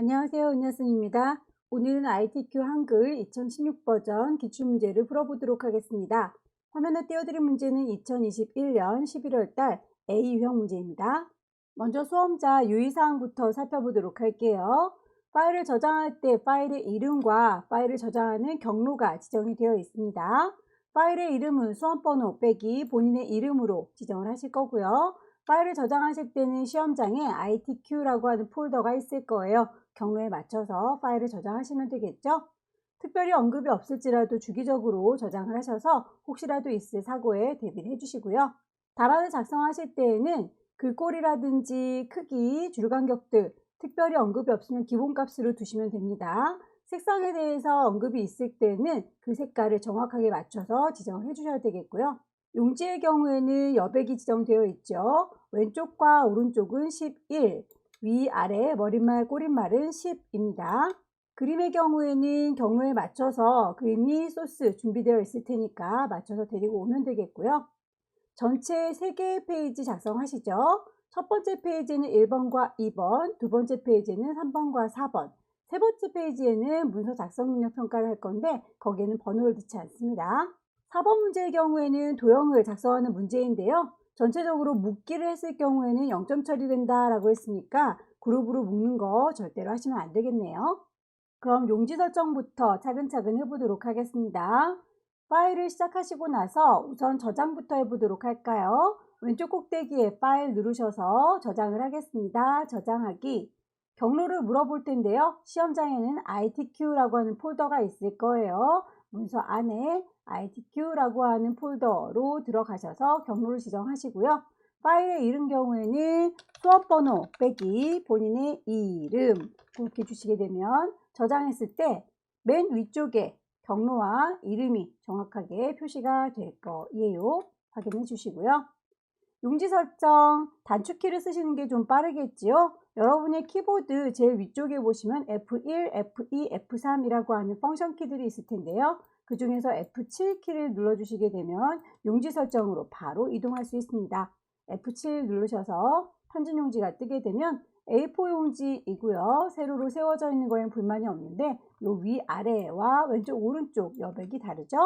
안녕하세요. 은하순입니다. 오늘은 ITQ 한글 2016 버전 기출문제를 풀어보도록 하겠습니다. 화면에 띄워드린 문제는 2021년 11월 달 A 유형 문제입니다. 먼저 수험자 유의사항부터 살펴보도록 할게요. 파일을 저장할 때 파일의 이름과 파일을 저장하는 경로가 지정이 되어 있습니다. 파일의 이름은 수험번호 빼기 본인의 이름으로 지정을 하실 거고요. 파일을 저장하실 때는 시험장에 ITQ라고 하는 폴더가 있을 거예요. 경로에 맞춰서 파일을 저장하시면 되겠죠. 특별히 언급이 없을지라도 주기적으로 저장을 하셔서 혹시라도 있을 사고에 대비를 해주시고요. 답안을 작성하실 때에는 글꼴이라든지 크기, 줄간격들 특별히 언급이 없으면 기본값으로 두시면 됩니다. 색상에 대해서 언급이 있을 때는 그 색깔을 정확하게 맞춰서 지정을 해주셔야 되겠고요. 용지의 경우에는 여백이 지정되어 있죠. 왼쪽과 오른쪽은 11, 위아래 머릿말 꼬릿말은 10입니다. 그림의 경우에는 경로에 맞춰서 그림이 소스 준비되어 있을 테니까 맞춰서 데리고 오면 되겠고요. 전체 3개의 페이지 작성하시죠. 첫 번째 페이지는 1번과 2번, 두 번째 페이지는 3번과 4번, 세 번째 페이지에는 문서 작성 능력 평가를 할 건데 거기에는 번호를 넣지 않습니다. 4번 문제의 경우에는 도형을 작성하는 문제인데요. 전체적으로 묶기를 했을 경우에는 0점 처리된다 라고 했으니까 그룹으로 묶는 거 절대로 하시면 안 되겠네요. 그럼 용지 설정부터 차근차근 해보도록 하겠습니다. 파일을 시작하시고 나서 우선 저장부터 해보도록 할까요? 왼쪽 꼭대기에 파일 누르셔서 저장을 하겠습니다. 저장하기. 경로를 물어볼 텐데요. 시험장에는 ITQ라고 하는 폴더가 있을 거예요. 문서 안에 ITQ라고 하는 폴더로 들어가셔서 경로를 지정하시고요. 파일의 이름 경우에는 수험번호 빼기 본인의 이름 그렇게 주시게 되면 저장했을 때 맨 위쪽에 경로와 이름이 정확하게 표시가 될 거예요. 확인해 주시고요. 용지 설정 단축키를 쓰시는 게 좀 빠르겠지요. 여러분의 키보드 제일 위쪽에 보시면 F1, F2, F3이라고 하는 펑션 키들이 있을 텐데요. 그 중에서 F7 키를 눌러주시게 되면 용지 설정으로 바로 이동할 수 있습니다. F7 누르셔서 편집 용지가 뜨게 되면 A4 용지이고요. 세로로 세워져 있는 거에는 불만이 없는데 요 위아래와 왼쪽 오른쪽 여백이 다르죠.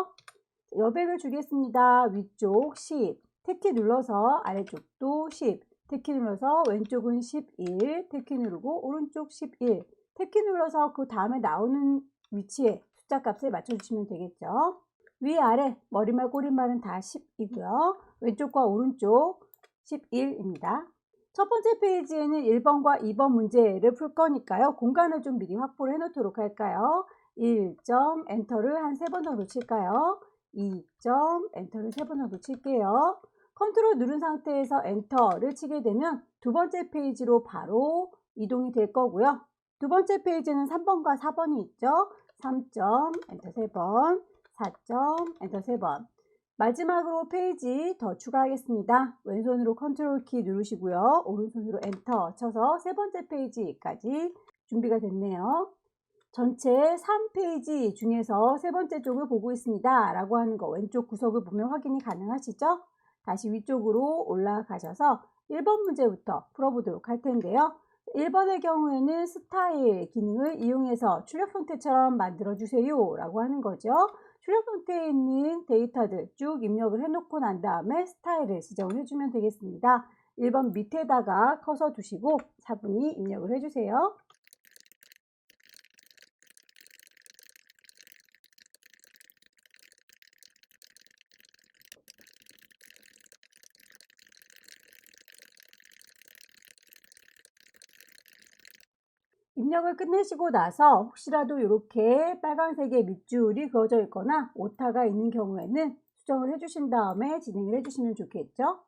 여백을 주겠습니다. 위쪽 10, 탭키 눌러서 아래쪽도 10, 탭키 눌러서 왼쪽은 11, 탭키 누르고 오른쪽 11, 탭키 눌러서 그 다음에 나오는 위치에 숫자 값을 맞춰주시면 되겠죠. 위아래 머리말 꼬리말은 다 10이고요. 왼쪽과 오른쪽 11입니다. 첫 번째 페이지에는 1번과 2번 문제를 풀 거니까요. 공간을 좀 미리 확보를 해놓도록 할까요? 1점 엔터를 한 3번 정도 칠까요? 2점 엔터를 3번 정도 칠게요. 컨트롤 누른 상태에서 엔터를 치게 되면 두 번째 페이지로 바로 이동이 될 거고요. 두 번째 페이지는 3번과 4번이 있죠. 3점 엔터 3번, 4점 엔터 3번. 마지막으로 페이지 더 추가하겠습니다. 왼손으로 컨트롤 키 누르시고요. 오른손으로 엔터 쳐서 세 번째 페이지까지 준비가 됐네요. 전체 3페이지 중에서 세 번째 쪽을 보고 있습니다. 라고 하는 거 왼쪽 구석을 보면 확인이 가능하시죠? 다시 위쪽으로 올라가셔서 1번 문제부터 풀어보도록 할 텐데요. 1번의 경우에는 스타일 기능을 이용해서 출력 형태처럼 만들어주세요 라고 하는 거죠. 출력 형태에 있는 데이터들 쭉 입력을 해놓고 난 다음에 스타일을 지정을 해주면 되겠습니다. 1번 밑에다가 커서 두시고 차분히 입력을 해주세요. 입력을 끝내시고 나서 혹시라도 이렇게 빨간색의 밑줄이 그어져 있거나 오타가 있는 경우에는 수정을 해주신 다음에 진행을 해주시면 좋겠죠.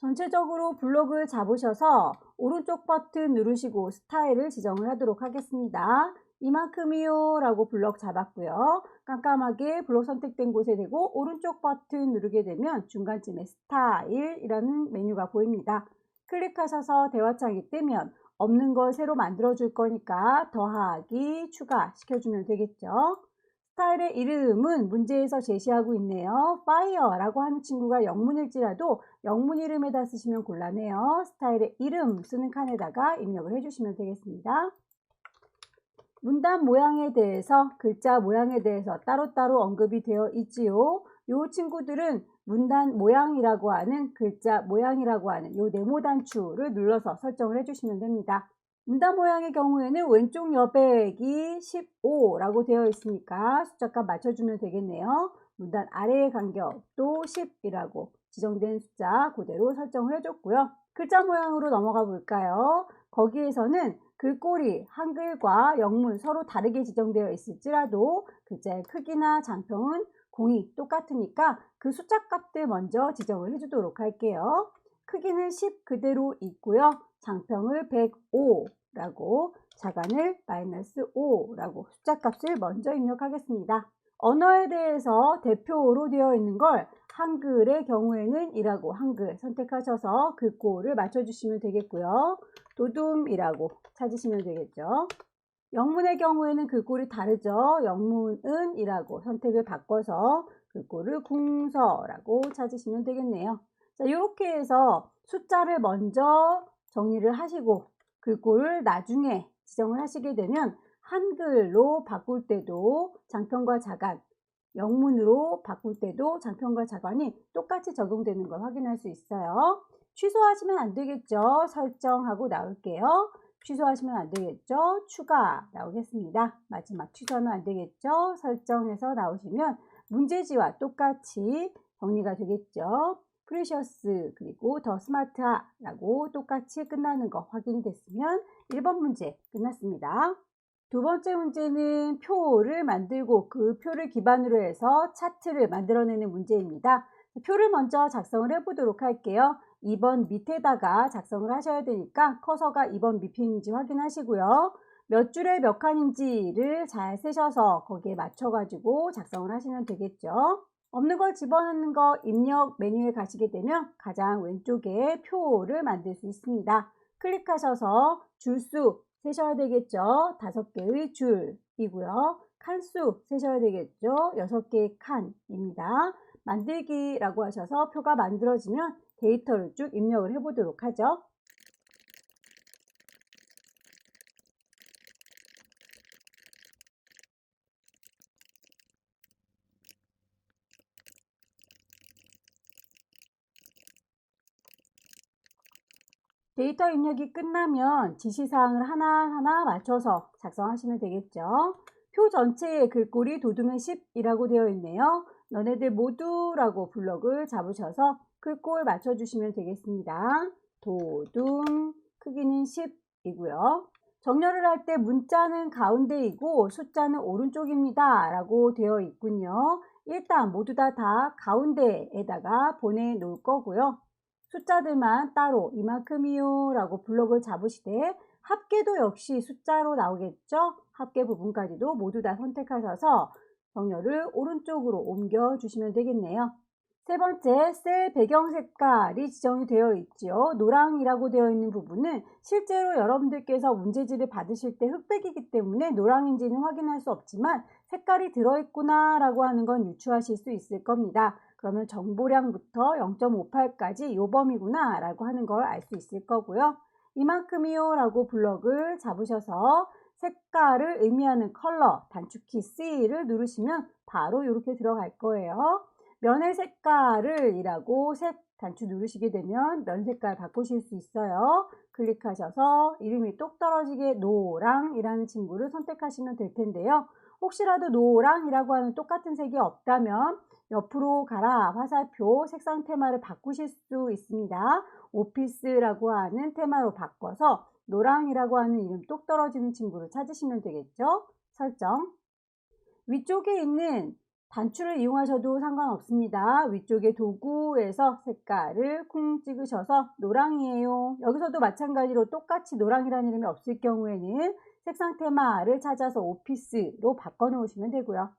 전체적으로 블록을 잡으셔서 오른쪽 버튼 누르시고 스타일을 지정을 하도록 하겠습니다. 이만큼이요 라고 블록 잡았고요. 깜깜하게 블록 선택된 곳에 대고 오른쪽 버튼 누르게 되면 중간쯤에 스타일이라는 메뉴가 보입니다. 클릭하셔서 대화창이 뜨면 없는 걸 새로 만들어 줄 거니까 더하기, 추가 시켜주면 되겠죠. 스타일의 이름은 문제에서 제시하고 있네요. fire라고 하는 친구가 영문일지라도 영문 이름에다 쓰시면 곤란해요. 스타일의 이름 쓰는 칸에다가 입력을 해주시면 되겠습니다. 문단 모양에 대해서, 글자 모양에 대해서 따로따로 언급이 되어 있지요. 이 친구들은 문단 모양이라고 하는, 글자 모양이라고 하는 이 네모 단추를 눌러서 설정을 해주시면 됩니다. 문단 모양의 경우에는 왼쪽 여백이 15라고 되어 있으니까 숫자값 맞춰주면 되겠네요. 문단 아래의 간격도 10이라고 지정된 숫자 그대로 설정을 해줬고요. 글자 모양으로 넘어가 볼까요? 거기에서는 글꼴이 한글과 영문 서로 다르게 지정되어 있을지라도 글자의 크기나 장평은 공이 똑같으니까 그 숫자 값들 먼저 지정을 해주도록 할게요. 크기는 10 그대로 있고요. 장평을 105라고, 자간을 -5라고 숫자 값을 먼저 입력하겠습니다. 언어에 대해서 대표로 되어 있는 걸 한글의 경우에는 이라고 한글 선택하셔서 글꼴을 맞춰주시면 되겠고요. 도둠이라고 찾으시면 되겠죠. 영문의 경우에는 글꼴이 다르죠. 영문은 이라고 선택을 바꿔서 글꼴을 궁서라고 찾으시면 되겠네요. 자, 이렇게 해서 숫자를 먼저 정리를 하시고 글꼴을 나중에 지정을 하시게 되면 한글로 바꿀 때도 장편과 자간, 영문으로 바꿀 때도 장편과 자간이 똑같이 적용되는 걸 확인할 수 있어요. 취소하시면 안 되겠죠. 설정하고 나올게요. 취소하시면 안 되겠죠. 추가 나오겠습니다. 마지막 취소하면 안 되겠죠. 설정해서 나오시면 문제지와 똑같이 정리가 되겠죠. 프리셔스 그리고 더 스마트하라고 똑같이 끝나는 거 확인이 됐으면 1번 문제 끝났습니다. 두 번째 문제는 표를 만들고 그 표를 기반으로 해서 차트를 만들어내는 문제입니다. 표를 먼저 작성을 해보도록 할게요. 2번 밑에다가 작성을 하셔야 되니까 커서가 2번 밑인지 확인하시고요. 몇 줄에 몇 칸인지를 잘 세셔서 거기에 맞춰가지고 작성을 하시면 되겠죠. 없는 걸 집어넣는 거 입력 메뉴에 가시게 되면 가장 왼쪽에 표를 만들 수 있습니다. 클릭하셔서 줄수 세셔야 되겠죠. 5개의 줄이고요. 칸수 세셔야 되겠죠. 6개의 칸입니다. 만들기라고 하셔서 표가 만들어지면 데이터를 쭉 입력을 해보도록 하죠. 데이터 입력이 끝나면 지시사항을 하나하나 맞춰서 작성하시면 되겠죠. 표 전체의 글꼴이 도둠의 10이라고 되어 있네요. 너네들 모두라고 블럭을 잡으셔서 글꼴 맞춰주시면 되겠습니다. 도둠 크기는 10이고요. 정렬을 할 때 문자는 가운데이고 숫자는 오른쪽입니다 라고 되어 있군요. 일단 모두 다 가운데에다가 보내놓을 거고요. 숫자들만 따로 이만큼이요 라고 블록을 잡으시되 합계도 역시 숫자로 나오겠죠. 합계 부분까지도 모두 다 선택하셔서 정렬을 오른쪽으로 옮겨 주시면 되겠네요. 세 번째, 셀 배경 색깔이 지정이 되어 있지요. 노랑이라고 되어 있는 부분은 실제로 여러분들께서 문제지를 받으실 때 흑백이기 때문에 노랑인지는 확인할 수 없지만 색깔이 들어있구나 라고 하는 건 유추하실 수 있을 겁니다. 그러면 정보량부터 0.58까지 요 범위구나 라고 하는 걸 알 수 있을 거고요. 이만큼이요 라고 블럭을 잡으셔서 색깔을 의미하는 컬러 단축키 C를 누르시면 바로 이렇게 들어갈 거예요. 면의 색깔을 이라고 색 단추 누르시게 되면 면 색깔 바꾸실 수 있어요. 클릭하셔서 이름이 똑 떨어지게 노랑이라는 친구를 선택하시면 될 텐데요. 혹시라도 노랑이라고 하는 똑같은 색이 없다면 옆으로 가라 화살표 색상 테마를 바꾸실 수 있습니다. 오피스라고 하는 테마로 바꿔서 노랑이라고 하는 이름 똑 떨어지는 친구를 찾으시면 되겠죠. 설정. 위쪽에 있는 단추를 이용하셔도 상관없습니다. 위쪽에 도구에서 색깔을 쿵 찍으셔서 노랑이에요. 여기서도 마찬가지로 똑같이 노랑이라는 이름이 없을 경우에는 색상 테마를 찾아서 오피스로 바꿔 놓으시면 되고요.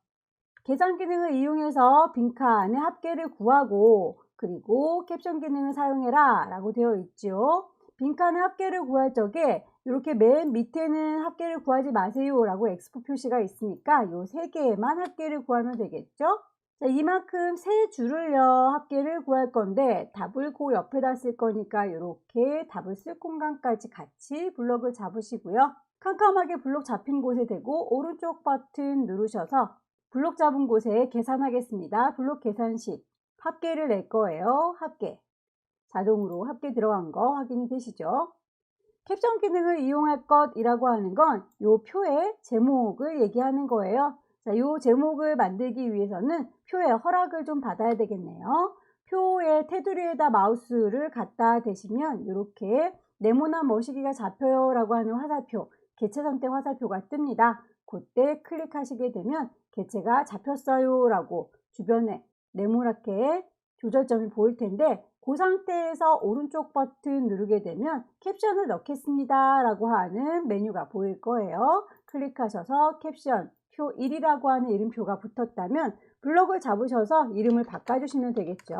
계산 기능을 이용해서 빈칸의 합계를 구하고 그리고 캡션 기능을 사용해라 라고 되어 있죠. 빈칸의 합계를 구할 적에 이렇게 맨 밑에는 합계를 구하지 마세요 라고 엑스표 표시가 있으니까 요 3개에만 합계를 구하면 되겠죠. 자, 이만큼 세 줄을요 합계를 구할 건데 답을 그 옆에다 쓸 거니까 이렇게 답을 쓸 공간까지 같이 블럭을 잡으시고요. 캄캄하게 블록 잡힌 곳에 대고 오른쪽 버튼 누르셔서 블록 잡은 곳에 계산하겠습니다. 블록 계산식 합계를 낼 거예요. 합계 자동으로 합계 들어간 거 확인이 되시죠? 캡션 기능을 이용할 것이라고 하는 건 이 표의 제목을 얘기하는 거예요. 자, 이 제목을 만들기 위해서는 표의 허락을 좀 받아야 되겠네요. 표의 테두리에다 마우스를 갖다 대시면 이렇게 네모난 머시기가 잡혀요 라고 하는 화살표, 개체 선택 화살표가 뜹니다. 그때 클릭하시게 되면 개체가 잡혔어요 라고 주변에 네모나게 조절점이 보일 텐데 그 상태에서 오른쪽 버튼 누르게 되면 캡션을 넣겠습니다 라고 하는 메뉴가 보일 거예요. 클릭하셔서 캡션 표 1이라고 하는 이름표가 붙었다면 블럭을 잡으셔서 이름을 바꿔주시면 되겠죠.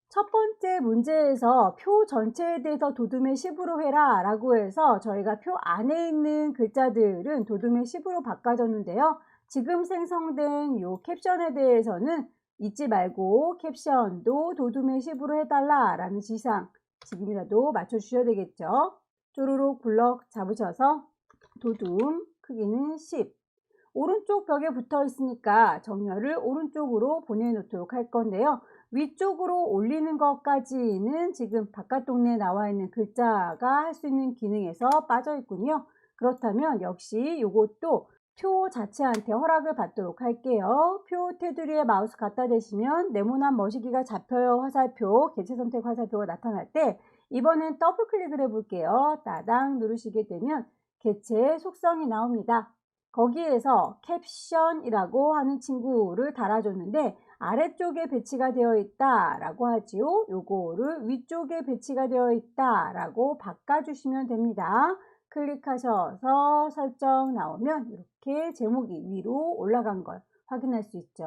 첫 번째 문제에서 표 전체에 대해서 도둠의 10으로 해라 라고 해서 저희가 표 안에 있는 글자들은 도둠의 10으로 바꿔줬는데요. 지금 생성된 이 캡션에 대해서는 잊지 말고 캡션도 도둠의 10으로 해달라 라는 지상 지금이라도 맞춰주셔야 되겠죠. 쪼르륵 블럭 잡으셔서 도둠 크기는 10 오른쪽 벽에 붙어 있으니까 정렬을 오른쪽으로 보내놓도록 할 건데요. 위쪽으로 올리는 것까지는 지금 바깥 동네에 나와 있는 글자가 할 수 있는 기능에서 빠져 있군요. 그렇다면 역시 이것도 표 자체한테 허락을 받도록 할게요. 표 테두리에 마우스 갖다 대시면 네모난 머시기가 잡혀요 화살표, 개체 선택 화살표가 나타날 때 이번엔 더블 클릭을 해볼게요. 따당 누르시게 되면 개체의 속성이 나옵니다. 거기에서 캡션이라고 하는 친구를 달아줬는데 아래쪽에 배치가 되어 있다 라고 하지요. 요거를 위쪽에 배치가 되어 있다 라고 바꿔주시면 됩니다. 클릭하셔서 설정 나오면 이렇게 제목이 위로 올라간 걸 확인할 수 있죠.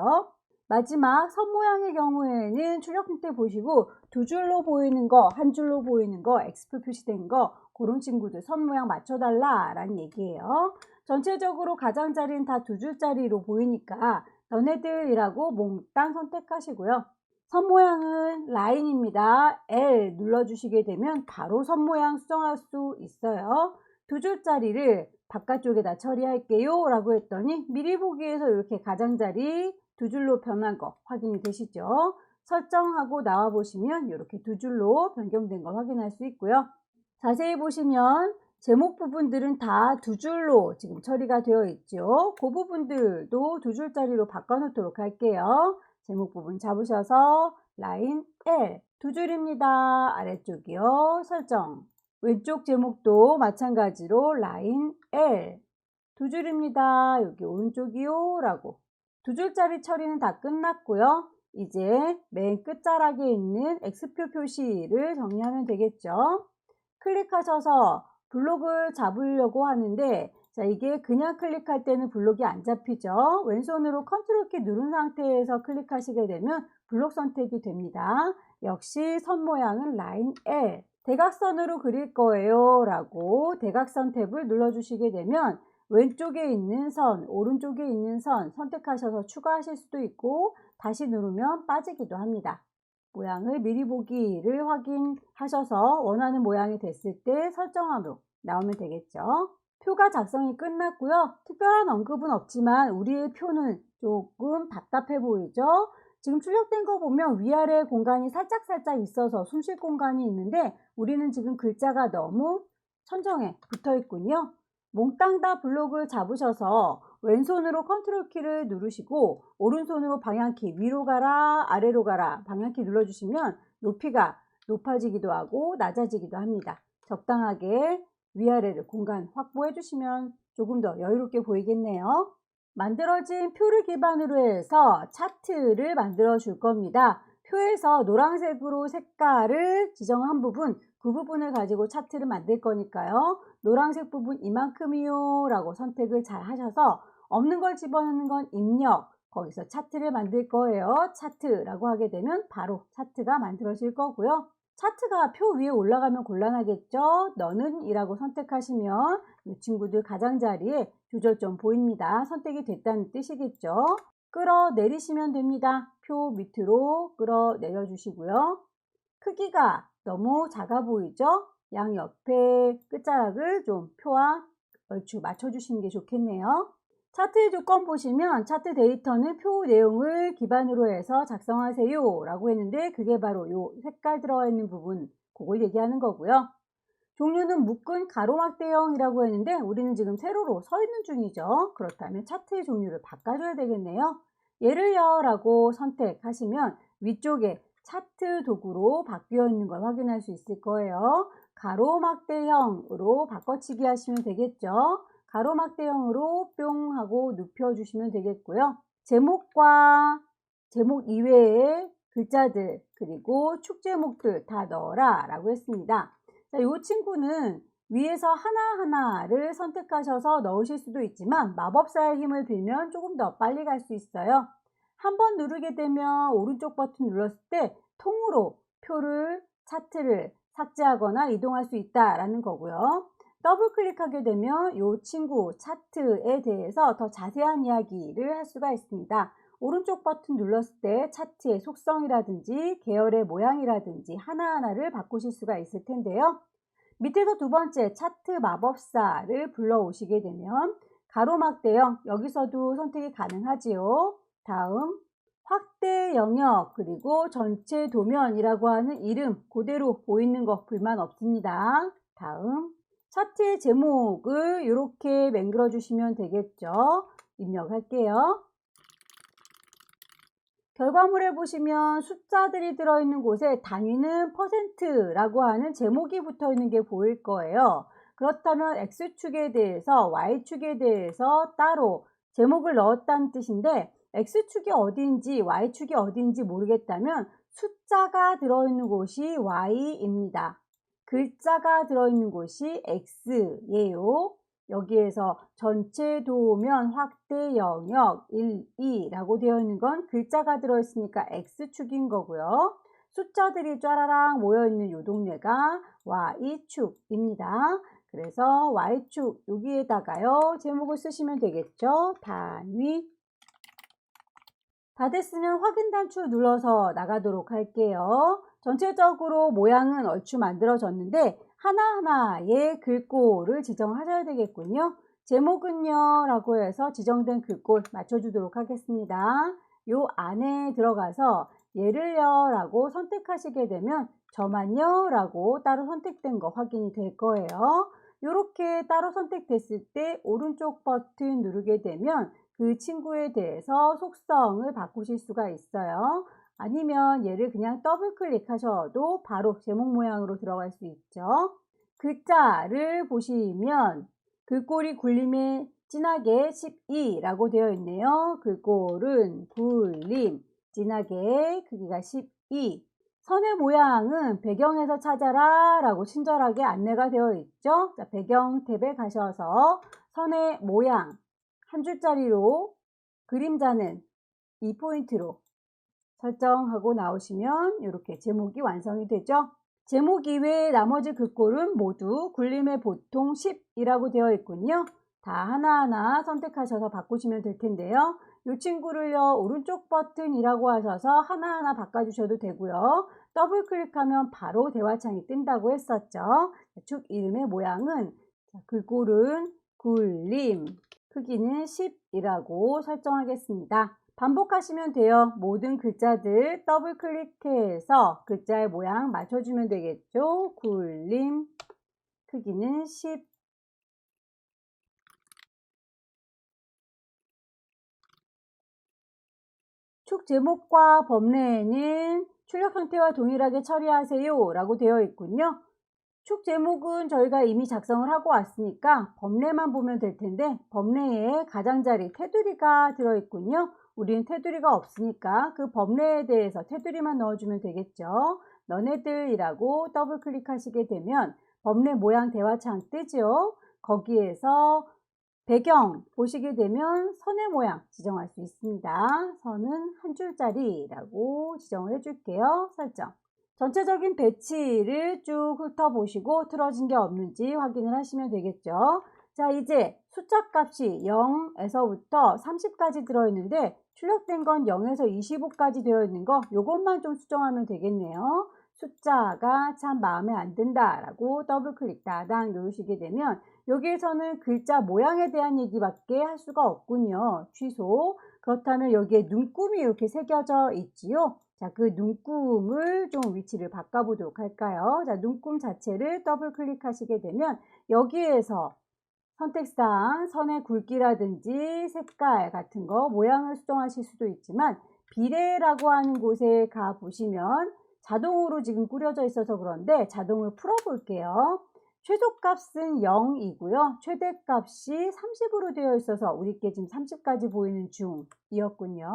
마지막 선 모양의 경우에는 출력 형태 보시고 두 줄로 보이는 거, 한 줄로 보이는 거, X표 표시된 거 그런 친구들 선 모양 맞춰달라 라는 얘기예요. 전체적으로 가장자리는 다 두 줄짜리로 보이니까 너네들이라고 몽땅 선택하시고요. 선 모양은 라인입니다. L 눌러주시게 되면 바로 선 모양 수정할 수 있어요. 두 줄짜리를 바깥쪽에다 처리할게요 라고 했더니 미리 보기에서 이렇게 가장자리 두 줄로 변한 거 확인이 되시죠? 설정하고 나와 보시면 이렇게 두 줄로 변경된 걸 확인할 수 있고요. 자세히 보시면 제목 부분들은 다 두 줄로 지금 처리가 되어 있죠. 그 부분들도 두 줄짜리로 바꿔놓도록 할게요. 제목 부분 잡으셔서 라인 L 두 줄입니다. 아래쪽이요. 설정. 왼쪽 제목도 마찬가지로 라인 L 두 줄입니다. 여기 오른쪽이요 라고 두 줄짜리 처리는 다 끝났고요. 이제 맨 끝자락에 있는 X표 표시를 정리하면 되겠죠. 클릭하셔서 블록을 잡으려고 하는데 자, 이게 그냥 클릭할 때는 블록이 안 잡히죠. 왼손으로 컨트롤 키 누른 상태에서 클릭하시게 되면 블록 선택이 됩니다. 역시 선 모양은 라인 L 대각선으로 그릴 거예요 라고 대각선 탭을 눌러주시게 되면 왼쪽에 있는 선, 오른쪽에 있는 선 선택하셔서 추가하실 수도 있고 다시 누르면 빠지기도 합니다. 모양을 미리 보기를 확인하셔서 원하는 모양이 됐을 때 설정하로 나오면 되겠죠. 표가 작성이 끝났고요. 특별한 언급은 없지만 우리의 표는 조금 답답해 보이죠? 지금 출력된 거 보면 위아래 공간이 살짝 있어서 숨 쉴 공간이 있는데 우리는 지금 글자가 너무 천정에 붙어 있군요. 몽땅 다 블록을 잡으셔서 왼손으로 컨트롤 키를 누르시고 오른손으로 방향키 위로 가라 아래로 가라 방향키 눌러주시면 높이가 높아지기도 하고 낮아지기도 합니다. 적당하게 위아래를 공간 확보해 주시면 조금 더 여유롭게 보이겠네요. 만들어진 표를 기반으로 해서 차트를 만들어 줄 겁니다. 표에서 노란색으로 색깔을 지정한 부분 그 부분을 가지고 차트를 만들 거니까요. 노란색 부분 이만큼이요 라고 선택을 잘 하셔서 없는 걸 집어넣는 건 입력 거기서 차트를 만들 거예요. 차트라고 하게 되면 바로 차트가 만들어질 거고요. 차트가 표 위에 올라가면 곤란하겠죠? 너는 이라고 선택하시면 이 친구들 가장자리에 조절점 보입니다. 선택이 됐다는 뜻이겠죠? 끌어내리시면 됩니다. 표 밑으로 끌어내려 주시고요. 크기가 너무 작아 보이죠? 양 옆에 끝자락을 좀 표와 얼추 맞춰주시는 게 좋겠네요. 차트의 조건 보시면 차트 데이터는 표 내용을 기반으로 해서 작성하세요 라고 했는데 그게 바로 요 색깔 들어가 있는 부분, 그걸 얘기하는 거고요. 종류는 묶은 가로막대형이라고 했는데 우리는 지금 세로로 서 있는 중이죠. 그렇다면 차트의 종류를 바꿔줘야 되겠네요. 예를요 라고 선택하시면 위쪽에 차트 도구로 바뀌어 있는 걸 확인할 수 있을 거예요. 가로막대형으로 바꿔치기 하시면 되겠죠. 가로막대형으로 뿅 하고 눕혀주시면 되겠고요. 제목과 제목 이외의 글자들 그리고 축 제목들 다 넣어라 라고 했습니다. 자, 이 친구는 위에서 하나하나를 선택하셔서 넣으실 수도 있지만 마법사의 힘을 빌면 조금 더 빨리 갈 수 있어요. 한번 누르게 되면 오른쪽 버튼 눌렀을 때 통으로 표를, 차트를 삭제하거나 이동할 수 있다라는 거고요. 더블 클릭하게 되면 이 친구 차트에 대해서 더 자세한 이야기를 할 수가 있습니다. 오른쪽 버튼 눌렀을 때 차트의 속성이라든지 계열의 모양이라든지 하나하나를 바꾸실 수가 있을 텐데요. 밑에서 두 번째 차트 마법사를 불러오시게 되면 가로막대형 여기서도 선택이 가능하지요. 다음 확대 영역 그리고 전체 도면이라고 하는 이름 그대로 보이는 거 불만 없습니다. 다음 차트의 제목을 이렇게 맹글어 주시면 되겠죠. 입력할게요. 결과물에 보시면 숫자들이 들어있는 곳에 단위는 %라고 하는 제목이 붙어 있는 게 보일 거예요. 그렇다면 X축에 대해서 Y축에 대해서 따로 제목을 넣었다는 뜻인데 X축이 어디인지 Y축이 어디인지 모르겠다면 숫자가 들어있는 곳이 Y입니다. 글자가 들어있는 곳이 X예요. 여기에서 전체 도면 확대 영역 1, 2라고 되어 있는 건 글자가 들어있으니까 X축인 거고요. 숫자들이 쫘라락 모여있는 요 동네가 Y축입니다. 그래서 Y축 여기에다가요 제목을 쓰시면 되겠죠. 단위. 다 됐으면 확인 단추 눌러서 나가도록 할게요. 전체적으로 모양은 얼추 만들어졌는데 하나하나의 글꼴을 지정하셔야 되겠군요. 제목은요 라고 해서 지정된 글꼴 맞춰주도록 하겠습니다. 요 안에 들어가서 얘를요 라고 선택하시게 되면 저만요 라고 따로 선택된 거 확인이 될 거예요. 이렇게 따로 선택됐을 때 오른쪽 버튼 누르게 되면 그 친구에 대해서 속성을 바꾸실 수가 있어요. 아니면 얘를 그냥 더블 클릭하셔도 바로 제목 모양으로 들어갈 수 있죠. 글자를 보시면 글꼴이 굴림에 진하게 12라고 되어 있네요. 글꼴은 굴림, 진하게 크기가 12. 선의 모양은 배경에서 찾아라 라고 친절하게 안내가 되어 있죠. 자, 배경 탭에 가셔서 선의 모양 한 줄짜리로 그림자는 2포인트로 설정하고 나오시면 이렇게 제목이 완성이 되죠. 제목 이외의 나머지 글꼴은 모두 굴림의 보통 10이라고 되어 있군요. 다 하나하나 선택하셔서 바꾸시면 될 텐데요. 이 친구를요 오른쪽 버튼이라고 하셔서 하나하나 바꿔주셔도 되고요. 더블 클릭하면 바로 대화창이 뜬다고 했었죠. 축 이름의 모양은 글꼴은 굴림, 크기는 10이라고 설정하겠습니다. 반복하시면 돼요. 모든 글자들 더블 클릭해서 글자의 모양 맞춰주면 되겠죠. 굴림, 크기는 10. 축 제목과 범례에는 출력 형태와 동일하게 처리하세요 라고 되어 있군요. 축 제목은 저희가 이미 작성을 하고 왔으니까 범례만 보면 될 텐데 범례에 가장자리 테두리가 들어있군요. 우리는 테두리가 없으니까 그 범례에 대해서 테두리만 넣어주면 되겠죠. 너네들이라고 더블 클릭하시게 되면 범례 모양 대화창 뜨죠. 거기에서 배경 보시게 되면 선의 모양 지정할 수 있습니다. 선은 한 줄짜리라고 지정을 해줄게요. 설정. 전체적인 배치를 쭉 훑어보시고 틀어진 게 없는지 확인을 하시면 되겠죠. 자, 이제 숫자 값이 0에서부터 30까지 들어있는데 출력된 건 0에서 25까지 되어 있는 거 요것만 좀 수정하면 되겠네요. 숫자가 참 마음에 안 든다 라고 더블 클릭 따당 누르시게 되면 여기에서는 글자 모양에 대한 얘기밖에 할 수가 없군요. 취소. 그렇다면 여기에 눈금이 이렇게 새겨져 있지요. 자, 그 눈금을 좀 위치를 바꿔보도록 할까요? 자, 눈금 자체를 더블 클릭하시게 되면 여기에서 선택사항 선의 굵기라든지 색깔 같은 거 모양을 수정하실 수도 있지만 비례라고 하는 곳에 가 보시면 자동으로 지금 꾸려져 있어서 그런데 자동을 풀어 볼게요. 최소값은 0이고요. 최대값이 30으로 되어 있어서 우리께 지금 30까지 보이는 중이었군요.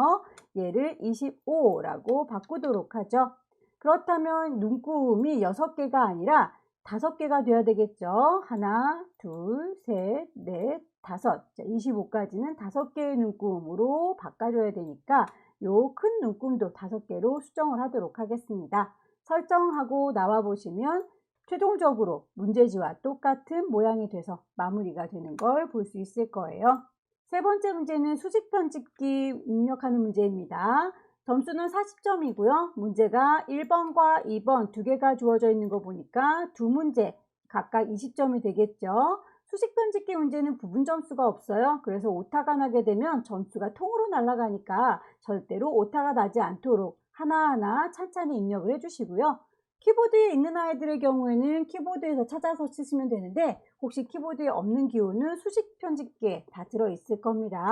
얘를 25라고 바꾸도록 하죠. 그렇다면 눈금이 6개가 아니라 5개가 돼야 되겠죠. 하나, 둘, 셋, 넷, 다섯. 25까지는 5개의 눈금으로 바꿔줘야 되니까 요 큰 눈금도 5개로 수정을 하도록 하겠습니다. 설정하고 나와 보시면 최종적으로 문제지와 똑같은 모양이 돼서 마무리가 되는 걸 볼 수 있을 거예요. 세 번째 문제는 수직 편집기 입력하는 문제입니다. 점수는 40점이고요. 문제가 1번과 2번 두 개가 주어져 있는 거 보니까 두 문제 각각 20점이 되겠죠. 수직 편집기 문제는 부분 점수가 없어요. 그래서 오타가 나게 되면 점수가 통으로 날아가니까 절대로 오타가 나지 않도록 하나하나 찬찬히 입력을 해주시고요. 키보드에 있는 아이들의 경우에는 키보드에서 찾아서 쓰시면 되는데 혹시 키보드에 없는 기호는 수직 편집기에 다 들어있을 겁니다.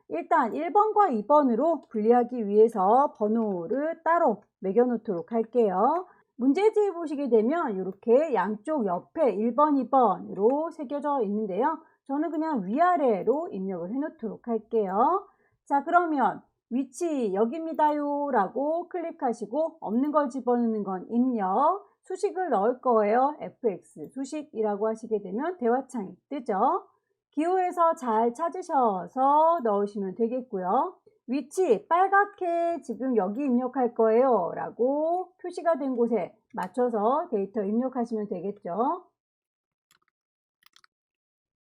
일단 1번과 2번으로 분리하기 위해서 번호를 따로 매겨 놓도록 할게요. 문제지에 보시게 되면 이렇게 양쪽 옆에 1번, 2번으로 새겨져 있는데요. 저는 그냥 위아래로 입력을 해 놓도록 할게요. 자, 그러면 위치 여기입니다요 라고 클릭하시고 없는 걸 집어넣는 건 입력, 수식을 넣을 거예요. fx 수식이라고 하시게 되면 대화창이 뜨죠. 기호에서 잘 찾으셔서 넣으시면 되겠고요. 위치 빨갛게 지금 여기 입력할 거예요 라고 표시가 된 곳에 맞춰서 데이터 입력하시면 되겠죠.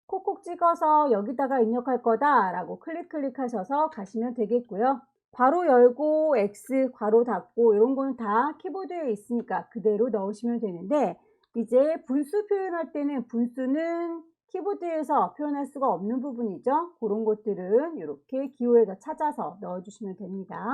콕콕 찍어서 여기다가 입력할 거다 라고 클릭하셔서 가시면 되겠고요. 괄호 열고 X 괄호 닫고 이런 거는 다 키보드에 있으니까 그대로 넣으시면 되는데 이제 분수 표현할 때는 분수는 키보드에서 표현할 수가 없는 부분이죠. 그런 것들은 이렇게 기호에서 찾아서 넣어주시면 됩니다.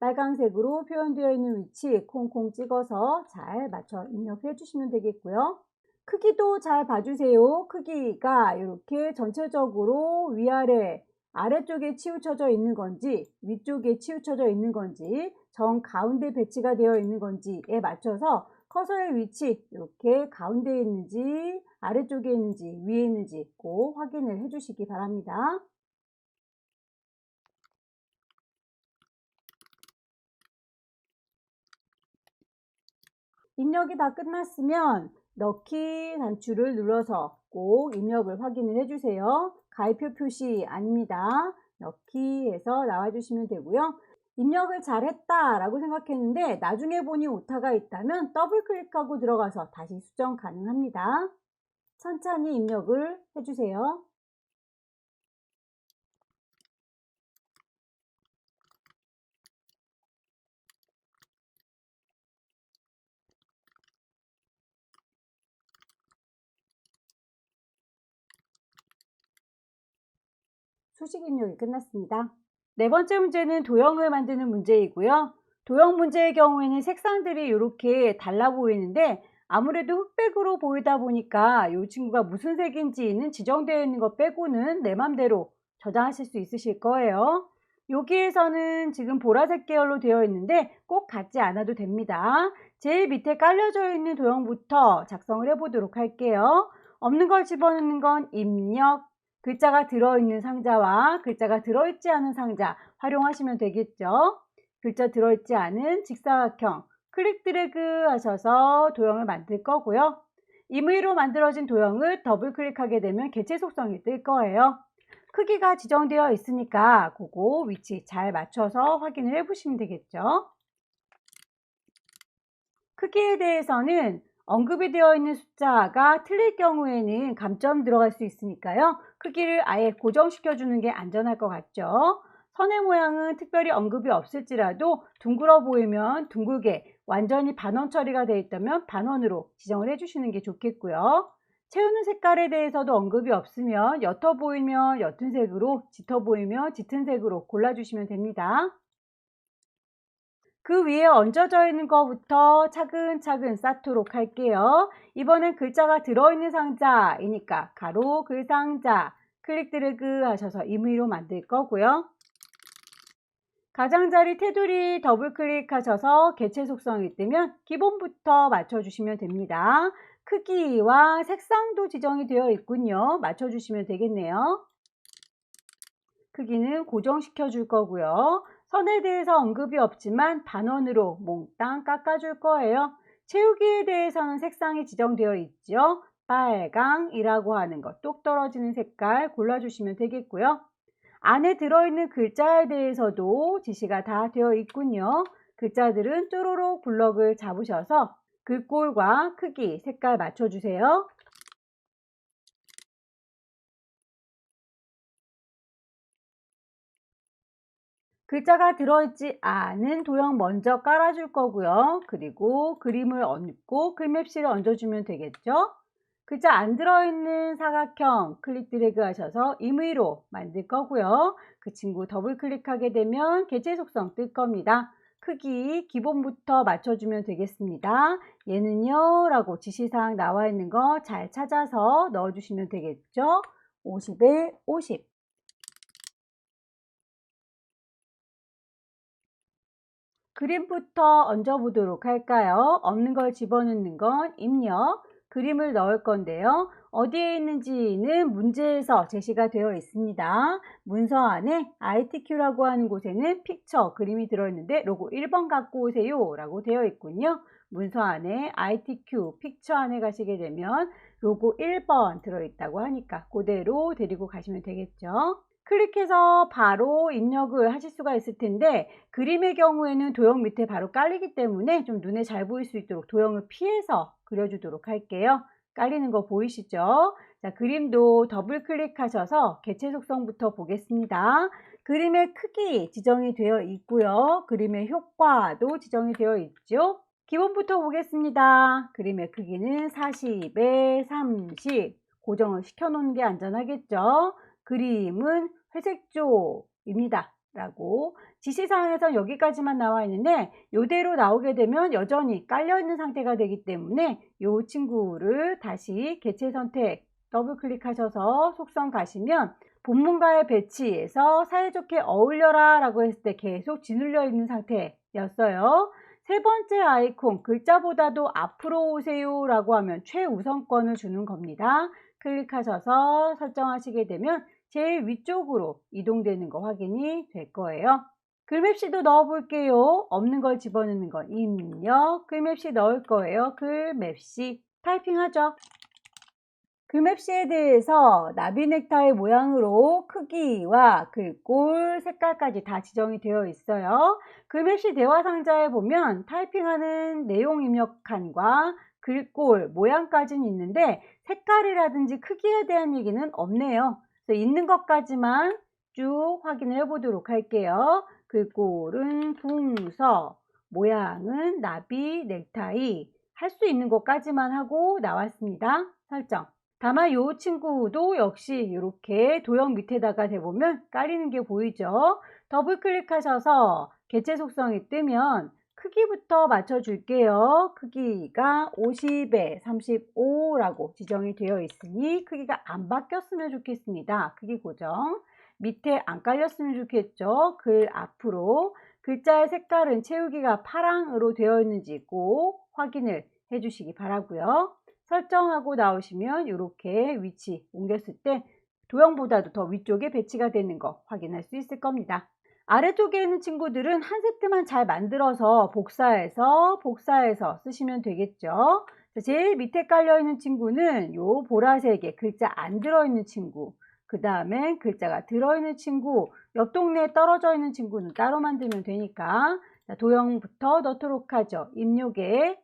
빨간색으로 표현되어 있는 위치 콩콩 찍어서 잘 맞춰 입력해 주시면 되겠고요. 크기도 잘 봐주세요. 크기가 이렇게 전체적으로 위아래 아래쪽에 치우쳐져 있는 건지 위쪽에 치우쳐져 있는 건지 정 가운데 배치가 되어 있는 건지에 맞춰서 커서의 위치 이렇게 가운데에 있는지 아래쪽에 있는지 위에 있는지 꼭 확인을 해 주시기 바랍니다. 입력이 다 끝났으면 넣기 단추를 눌러서 꼭 입력을 확인을 해주세요. 가입표 표시 아닙니다. 넣기 해서 나와주시면 되고요. 입력을 잘했다 라고 생각했는데 나중에 보니 오타가 있다면 더블 클릭하고 들어가서 다시 수정 가능합니다. 천천히 입력을 해주세요. 수식 입력이 끝났습니다. 네 번째 문제는 도형을 만드는 문제이고요. 도형 문제의 경우에는 색상들이 이렇게 달라 보이는데 아무래도 흑백으로 보이다 보니까 이 친구가 무슨 색인지는 지정되어 있는 것 빼고는 내 맘대로 저장하실 수 있으실 거예요. 여기에서는 지금 보라색 계열로 되어 있는데 꼭 같지 않아도 됩니다. 제일 밑에 깔려져 있는 도형부터 작성을 해보도록 할게요. 없는 걸 집어넣는 건 입력, 글자가 들어있는 상자와 글자가 들어있지 않은 상자 활용하시면 되겠죠. 글자 들어있지 않은 직사각형 클릭 드래그 하셔서 도형을 만들 거고요. 임의로 만들어진 도형을 더블 클릭하게 되면 개체 속성이 뜰 거예요. 크기가 지정되어 있으니까 그거 위치 잘 맞춰서 확인을 해 보시면 되겠죠. 크기에 대해서는 언급이 되어 있는 숫자가 틀릴 경우에는 감점 들어갈 수 있으니까요. 크기를 아예 고정시켜 주는 게 안전할 것 같죠. 선의 모양은 특별히 언급이 없을지라도 둥글어 보이면 둥글게, 완전히 반원 처리가 되어 있다면 반원으로 지정을 해주시는 게 좋겠고요. 채우는 색깔에 대해서도 언급이 없으면 옅어 보이면 옅은 색으로, 짙어 보이면 짙은 색으로 골라주시면 됩니다. 그 위에 얹어져 있는 것부터 차근차근 쌓도록 할게요. 이번엔 글자가 들어있는 상자이니까 가로 글상자 클릭 드래그 하셔서 임의로 만들 거고요. 가장자리 테두리 더블 클릭하셔서 개체 속성이 뜨면 기본부터 맞춰주시면 됩니다. 크기와 색상도 지정이 되어 있군요. 맞춰주시면 되겠네요. 크기는 고정시켜 줄 거고요. 선에 대해서 언급이 없지만 반원으로 몽땅 깎아줄 거예요. 채우기에 대해서는 색상이 지정되어 있죠. 빨강이라고 하는 거 똑 떨어지는 색깔 골라주시면 되겠고요. 안에 들어있는 글자에 대해서도 지시가 다 되어 있군요. 글자들은 뚜루룩 블럭을 잡으셔서 글꼴과 크기, 색깔 맞춰주세요. 글자가 들어있지 않은 도형 먼저 깔아줄 거고요. 그리고 그림을 얹고 글맵시를 얹어주면 되겠죠. 글자 안 들어있는 사각형 클릭 드래그 하셔서 임의로 만들 거고요. 그 친구 더블 클릭하게 되면 개체 속성 뜰 겁니다. 크기 기본부터 맞춰주면 되겠습니다. 얘는요 라고 지시사항 나와 있는 거 잘 찾아서 넣어주시면 되겠죠. 50에 50. 그림부터 얹어보도록 할까요? 없는 걸 집어넣는 건 입력, 그림을 넣을 건데요. 어디에 있는지는 문제에서 제시가 되어 있습니다. 문서 안에 ITQ라고 하는 곳에는 픽처, 그림이 들어있는데 로고 1번 갖고 오세요 라고 되어 있군요. 문서 안에 ITQ, 픽처 안에 가시게 되면 로고 1번 들어있다고 하니까 그대로 데리고 가시면 되겠죠. 클릭해서 바로 입력을 하실 수가 있을 텐데 그림의 경우에는 도형 밑에 바로 깔리기 때문에 좀 눈에 잘 보일 수 있도록 도형을 피해서 그려주도록 할게요. 깔리는 거 보이시죠? 자, 그림도 더블 클릭하셔서 개체 속성부터 보겠습니다. 그림의 크기 지정이 되어 있고요. 그림의 효과도 지정이 되어 있죠. 기본부터 보겠습니다. 그림의 크기는 40에 30 고정을 시켜 놓는 게 안전하겠죠. 그림은 회색조입니다. 라고 지시사항에서 여기까지만 나와 있는데 이대로 나오게 되면 여전히 깔려 있는 상태가 되기 때문에 이 친구를 다시 개체 선택 더블 클릭하셔서 속성 가시면 본문과의 배치에서 사이좋게 어울려라 라고 했을 때 계속 짓눌려 있는 상태였어요. 세 번째 아이콘 글자보다도 앞으로 오세요 라고 하면 최우선권을 주는 겁니다. 클릭하셔서 설정하시게 되면 제일 위쪽으로 이동되는 거 확인이 될 거예요. 글맵시도 넣어 볼게요. 없는 걸 집어넣는 건 입력, 글맵시 넣을 거예요. 글맵시 타이핑하죠. 글맵시에 대해서 나비 넥타이 모양으로 크기와 글꼴, 색깔까지 다 지정이 되어 있어요. 글맵시 대화 상자에 보면 타이핑하는 내용 입력 칸과 글꼴, 모양까지는 있는데 색깔이라든지 크기에 대한 얘기는 없네요. 그래서 있는 것까지만 쭉 확인을 해보도록 할게요. 글꼴은 붕서, 모양은 나비, 넥타이, 할 수 있는 것까지만 하고 나왔습니다. 설정. 다만 이 친구도 역시 이렇게 도형 밑에다가 대보면 깔리는 게 보이죠. 더블 클릭하셔서 개체 속성이 뜨면 크기부터 맞춰줄게요. 크기가 50에 35라고 지정이 되어 있으니 크기가 안 바뀌었으면 좋겠습니다. 크기 고정. 밑에 안 깔렸으면 좋겠죠. 글 앞으로. 글자의 색깔은 채우기가 파랑으로 되어 있는지 꼭 확인을 해주시기 바라고요. 설정하고 나오시면 이렇게 위치 옮겼을 때 도형보다도 더 위쪽에 배치가 되는 거 확인할 수 있을 겁니다. 아래쪽에 있는 친구들은 한 세트만 잘 만들어서 복사해서 쓰시면 되겠죠. 제일 밑에 깔려 있는 친구는 요 보라색에 글자 안 들어있는 친구, 그 다음에 글자가 들어있는 친구, 옆 동네에 떨어져 있는 친구는 따로 만들면 되니까 도형부터 넣도록 하죠. 입력에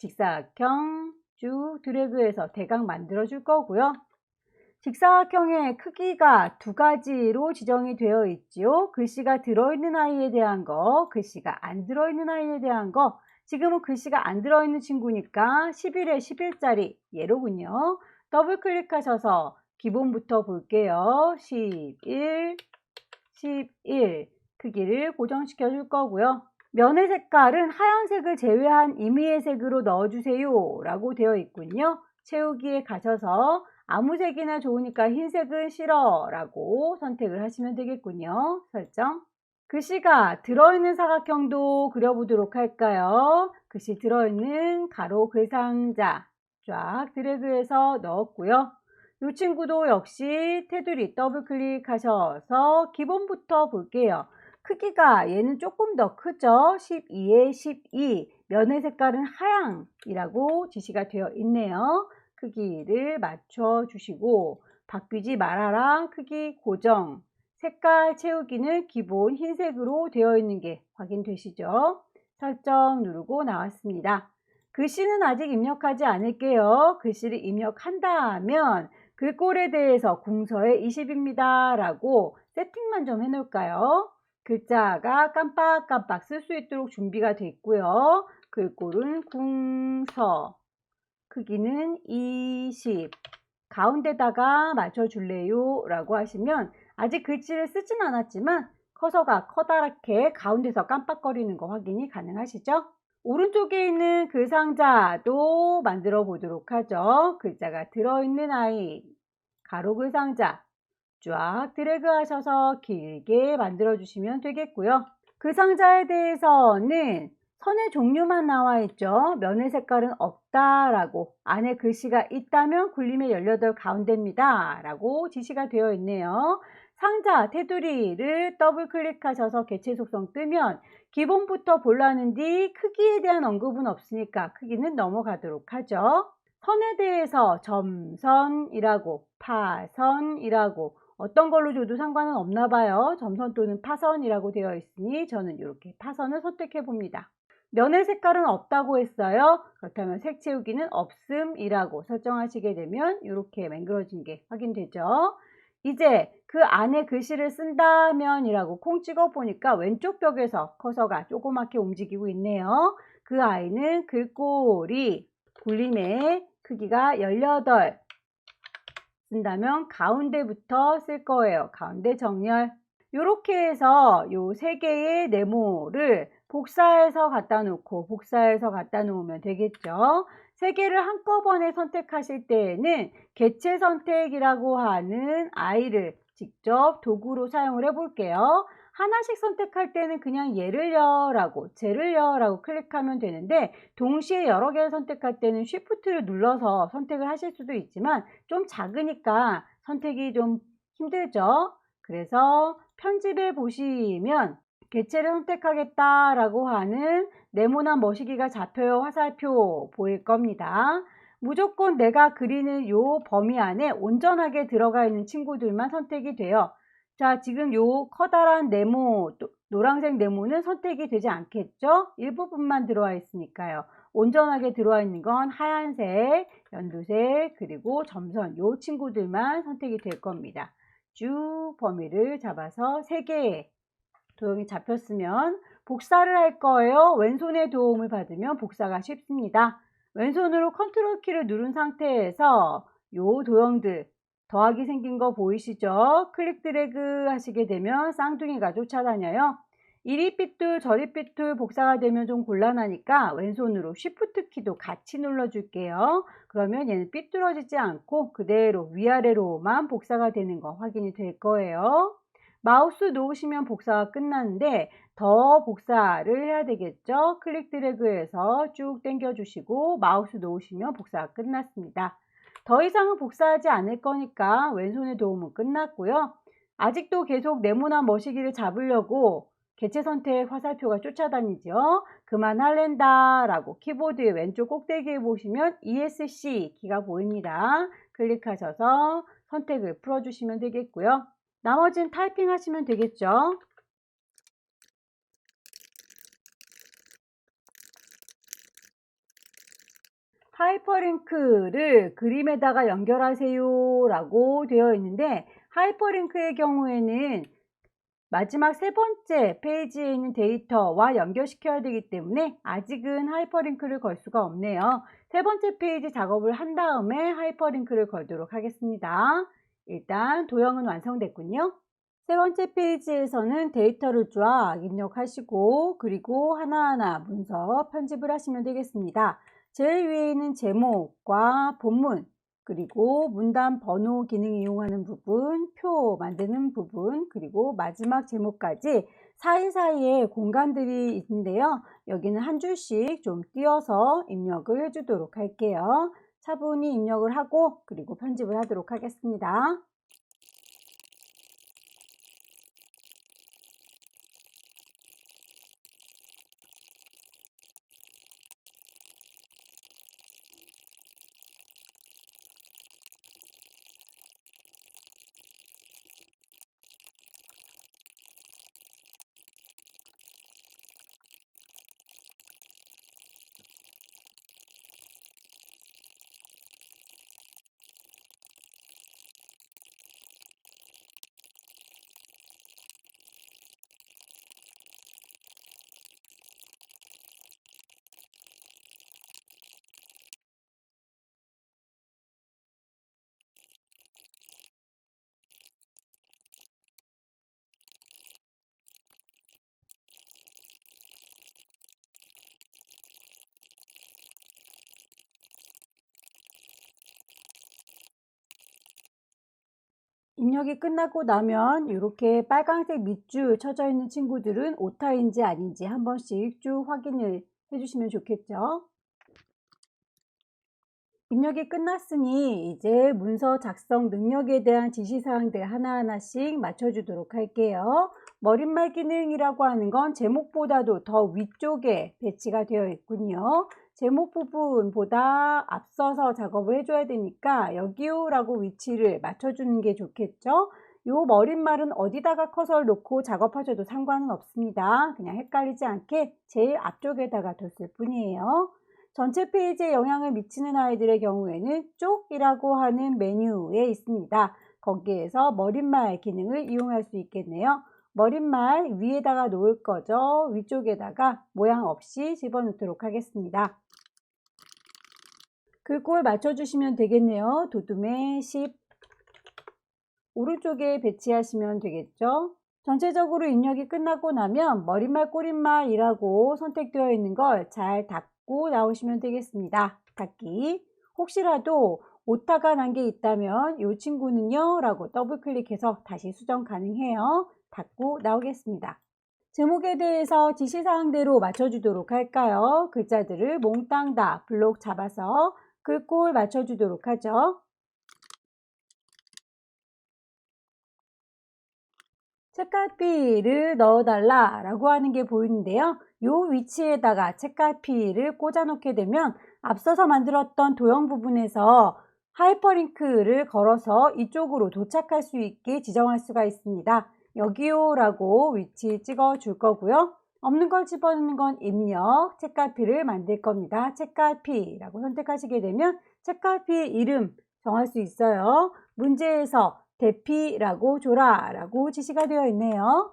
직사각형 쭉 드래그해서 대각 만들어 줄 거고요. 직사각형의 크기가 두 가지로 지정이 되어 있지요. 글씨가 들어있는 아이에 대한 거, 글씨가 안 들어있는 아이에 대한 거. 지금은 글씨가 안 들어있는 친구니까 11에 11짜리 예로군요. 더블 클릭하셔서 기본부터 볼게요. 11, 11 크기를 고정시켜 줄 거고요. 면의 색깔은 하얀색을 제외한 임의의 색으로 넣어주세요 라고 되어 있군요. 채우기에 가셔서 아무 색이나 좋으니까 흰색은 싫어 라고 선택을 하시면 되겠군요. 설정. 글씨가 들어있는 사각형도 그려보도록 할까요? 글씨 들어있는 가로 글상자 쫙 드래그해서 넣었고요. 이 친구도 역시 테두리 더블 클릭하셔서 기본부터 볼게요. 크기가 얘는 조금 더 크죠. 12에 12 면의 색깔은 하양이라고 지시가 되어 있네요. 크기를 맞춰 주시고 바뀌지 말아라 크기 고정 색깔 채우기는 기본 흰색으로 되어 있는 게 확인되시죠? 설정 누르고 나왔습니다. 글씨는 아직 입력하지 않을게요. 글씨를 입력한다면 글꼴에 대해서 궁서에 20입니다 라고 세팅만 좀 해놓을까요? 글자가 깜빡깜빡 쓸 수 있도록 준비가 됐고요. 글꼴은 궁서 크기는 20 가운데다가 맞춰줄래요? 라고 하시면 아직 글씨를 쓰진 않았지만 커서가 커다랗게 가운데서 깜빡거리는 거 확인이 가능하시죠? 오른쪽에 있는 글상자도 만들어 보도록 하죠. 글자가 들어있는 아이 가로 글상자 쫙 드래그 하셔서 길게 만들어 주시면 되겠고요. 그 상자에 대해서는 선의 종류만 나와 있죠. 면의 색깔은 없다라고 안에 글씨가 있다면 굴림의 18 가운데입니다 라고 지시가 되어 있네요. 상자 테두리를 더블 클릭하셔서 개체 속성 뜨면 기본부터 볼라는 뒤 크기에 대한 언급은 없으니까 크기는 넘어가도록 하죠. 선에 대해서 점선이라고 파선이라고 어떤 걸로 줘도 상관은 없나 봐요. 점선 또는 파선이라고 되어 있으니 저는 이렇게 파선을 선택해 봅니다. 면의 색깔은 없다고 했어요. 그렇다면 색 채우기는 없음이라고 설정하시게 되면 이렇게 맹그러진 게 확인되죠. 이제 그 안에 글씨를 쓴다면 이라고 콩 찍어 보니까 왼쪽 벽에서 커서가 조그맣게 움직이고 있네요. 그 아이는 글꼴이 굴림의 크기가 18 쓴다면 가운데부터 쓸 거예요. 가운데 정렬. 이렇게 해서 요 세 개의 네모를 복사해서 갖다 놓고 복사해서 갖다 놓으면 되겠죠. 세 개를 한꺼번에 선택하실 때에는 개체 선택이라고 하는 아이를 직접 도구로 사용을 해 볼게요. 하나씩 선택할 때는 그냥 얘를요 라고 쟤를요 라고 클릭하면 되는데 동시에 여러 개를 선택할 때는 쉬프트를 눌러서 선택을 하실 수도 있지만 좀 작으니까 선택이 좀 힘들죠. 그래서 편집해 보시면 개체를 선택하겠다 라고 하는 네모난 머시기가 잡혀요 화살표 보일 겁니다. 무조건 내가 그리는 요 범위 안에 온전하게 들어가 있는 친구들만 선택이 돼요. 자, 지금 요 커다란 네모, 노란색 네모는 선택이 되지 않겠죠? 일부분만 들어와 있으니까요. 온전하게 들어와 있는 건 하얀색, 연두색, 그리고 점선 요 친구들만 선택이 될 겁니다. 쭉 범위를 잡아서 3개의 도형이 잡혔으면 복사를 할 거예요. 왼손의 도움을 받으면 복사가 쉽습니다. 왼손으로 컨트롤 키를 누른 상태에서 요 도형들 더하기 생긴 거 보이시죠? 클릭 드래그 하시게 되면 쌍둥이가 쫓아다녀요. 이리 삐뚤 저리 삐뚤 복사가 되면 좀 곤란하니까 왼손으로 쉬프트 키도 같이 눌러줄게요. 그러면 얘는 삐뚤어지지 않고 그대로 위아래로만 복사가 되는 거 확인이 될 거예요. 마우스 놓으시면 복사가 끝나는데 더 복사를 해야 되겠죠. 클릭 드래그해서 쭉 당겨 주시고 마우스 놓으시면 복사가 끝났습니다. 더 이상은 복사하지 않을 거니까 왼손의 도움은 끝났고요. 아직도 계속 네모난 머시기를 잡으려고 개체 선택 화살표가 쫓아다니죠. 그만할랜다 라고 키보드의 왼쪽 꼭대기에 보시면 ESC 키가 보입니다. 클릭하셔서 선택을 풀어주시면 되겠고요. 나머지는 타이핑 하시면 되겠죠. 하이퍼링크를 그림에다가 연결하세요 라고 되어 있는데, 하이퍼링크의 경우에는 마지막 세 번째 페이지에 있는 데이터와 연결시켜야 되기 때문에 아직은 하이퍼링크를 걸 수가 없네요. 세 번째 페이지 작업을 한 다음에 하이퍼링크를 걸도록 하겠습니다. 일단 도형은 완성됐군요. 세 번째 페이지에서는 데이터를 쫙 입력하시고, 그리고 하나하나 문서 편집을 하시면 되겠습니다. 제일 위에 있는 제목과 본문, 그리고 문단 번호 기능 이용하는 부분, 표 만드는 부분, 그리고 마지막 제목까지 사이사이에 공간들이 있는데요. 여기는 한 줄씩 좀 띄어서 입력을 해주도록 할게요. 차분히 입력을 하고 그리고 편집을 하도록 하겠습니다. 입력이 끝나고 나면 이렇게 빨간색 밑줄 쳐져 있는 친구들은 오타인지 아닌지 한 번씩 쭉 확인을 해주시면 좋겠죠. 입력이 끝났으니 이제 문서 작성 능력에 대한 지시사항들 하나하나씩 맞춰주도록 할게요. 머릿말 기능이라고 하는 건 제목보다도 더 위쪽에 배치가 되어 있군요. 제목 부분보다 앞서서 작업을 해줘야 되니까 여기요 라고 위치를 맞춰주는 게 좋겠죠. 요 머릿말은 어디다가 커서를 놓고 작업하셔도 상관은 없습니다. 그냥 헷갈리지 않게 제일 앞쪽에다가 뒀을 뿐이에요. 전체 페이지에 영향을 미치는 아이들의 경우에는 쪽이라고 하는 메뉴에 있습니다. 거기에서 머릿말 기능을 이용할 수 있겠네요. 머릿말 위에다가 놓을 거죠. 위쪽에다가 모양 없이 집어넣도록 하겠습니다. 글꼴 맞춰주시면 되겠네요. 도둠에 10 오른쪽에 배치하시면 되겠죠. 전체적으로 입력이 끝나고 나면 머릿말 꼬릿말이라고 선택되어 있는 걸 잘 닫고 나오시면 되겠습니다. 닫기. 혹시라도 오타가 난 게 있다면 이 친구는요 라고 더블 클릭해서 다시 수정 가능해요. 닫고 나오겠습니다. 제목에 대해서 지시사항대로 맞춰주도록 할까요? 글자들을 몽땅 다 블록 잡아서 글꼴 맞춰주도록 하죠. 책갈피를 넣어달라 라고 하는 게 보이는데요. 이 위치에다가 책갈피를 꽂아 놓게 되면 앞서서 만들었던 도형 부분에서 하이퍼링크를 걸어서 이쪽으로 도착할 수 있게 지정할 수가 있습니다. 여기요 라고 위치 찍어 줄 거고요. 없는 걸 집어넣는 건 입력, 책갈피를 만들 겁니다. 책갈피라고 선택하시게 되면 책갈피의 이름 정할 수 있어요. 문제에서 대피라고 줘라 라고 지시가 되어 있네요.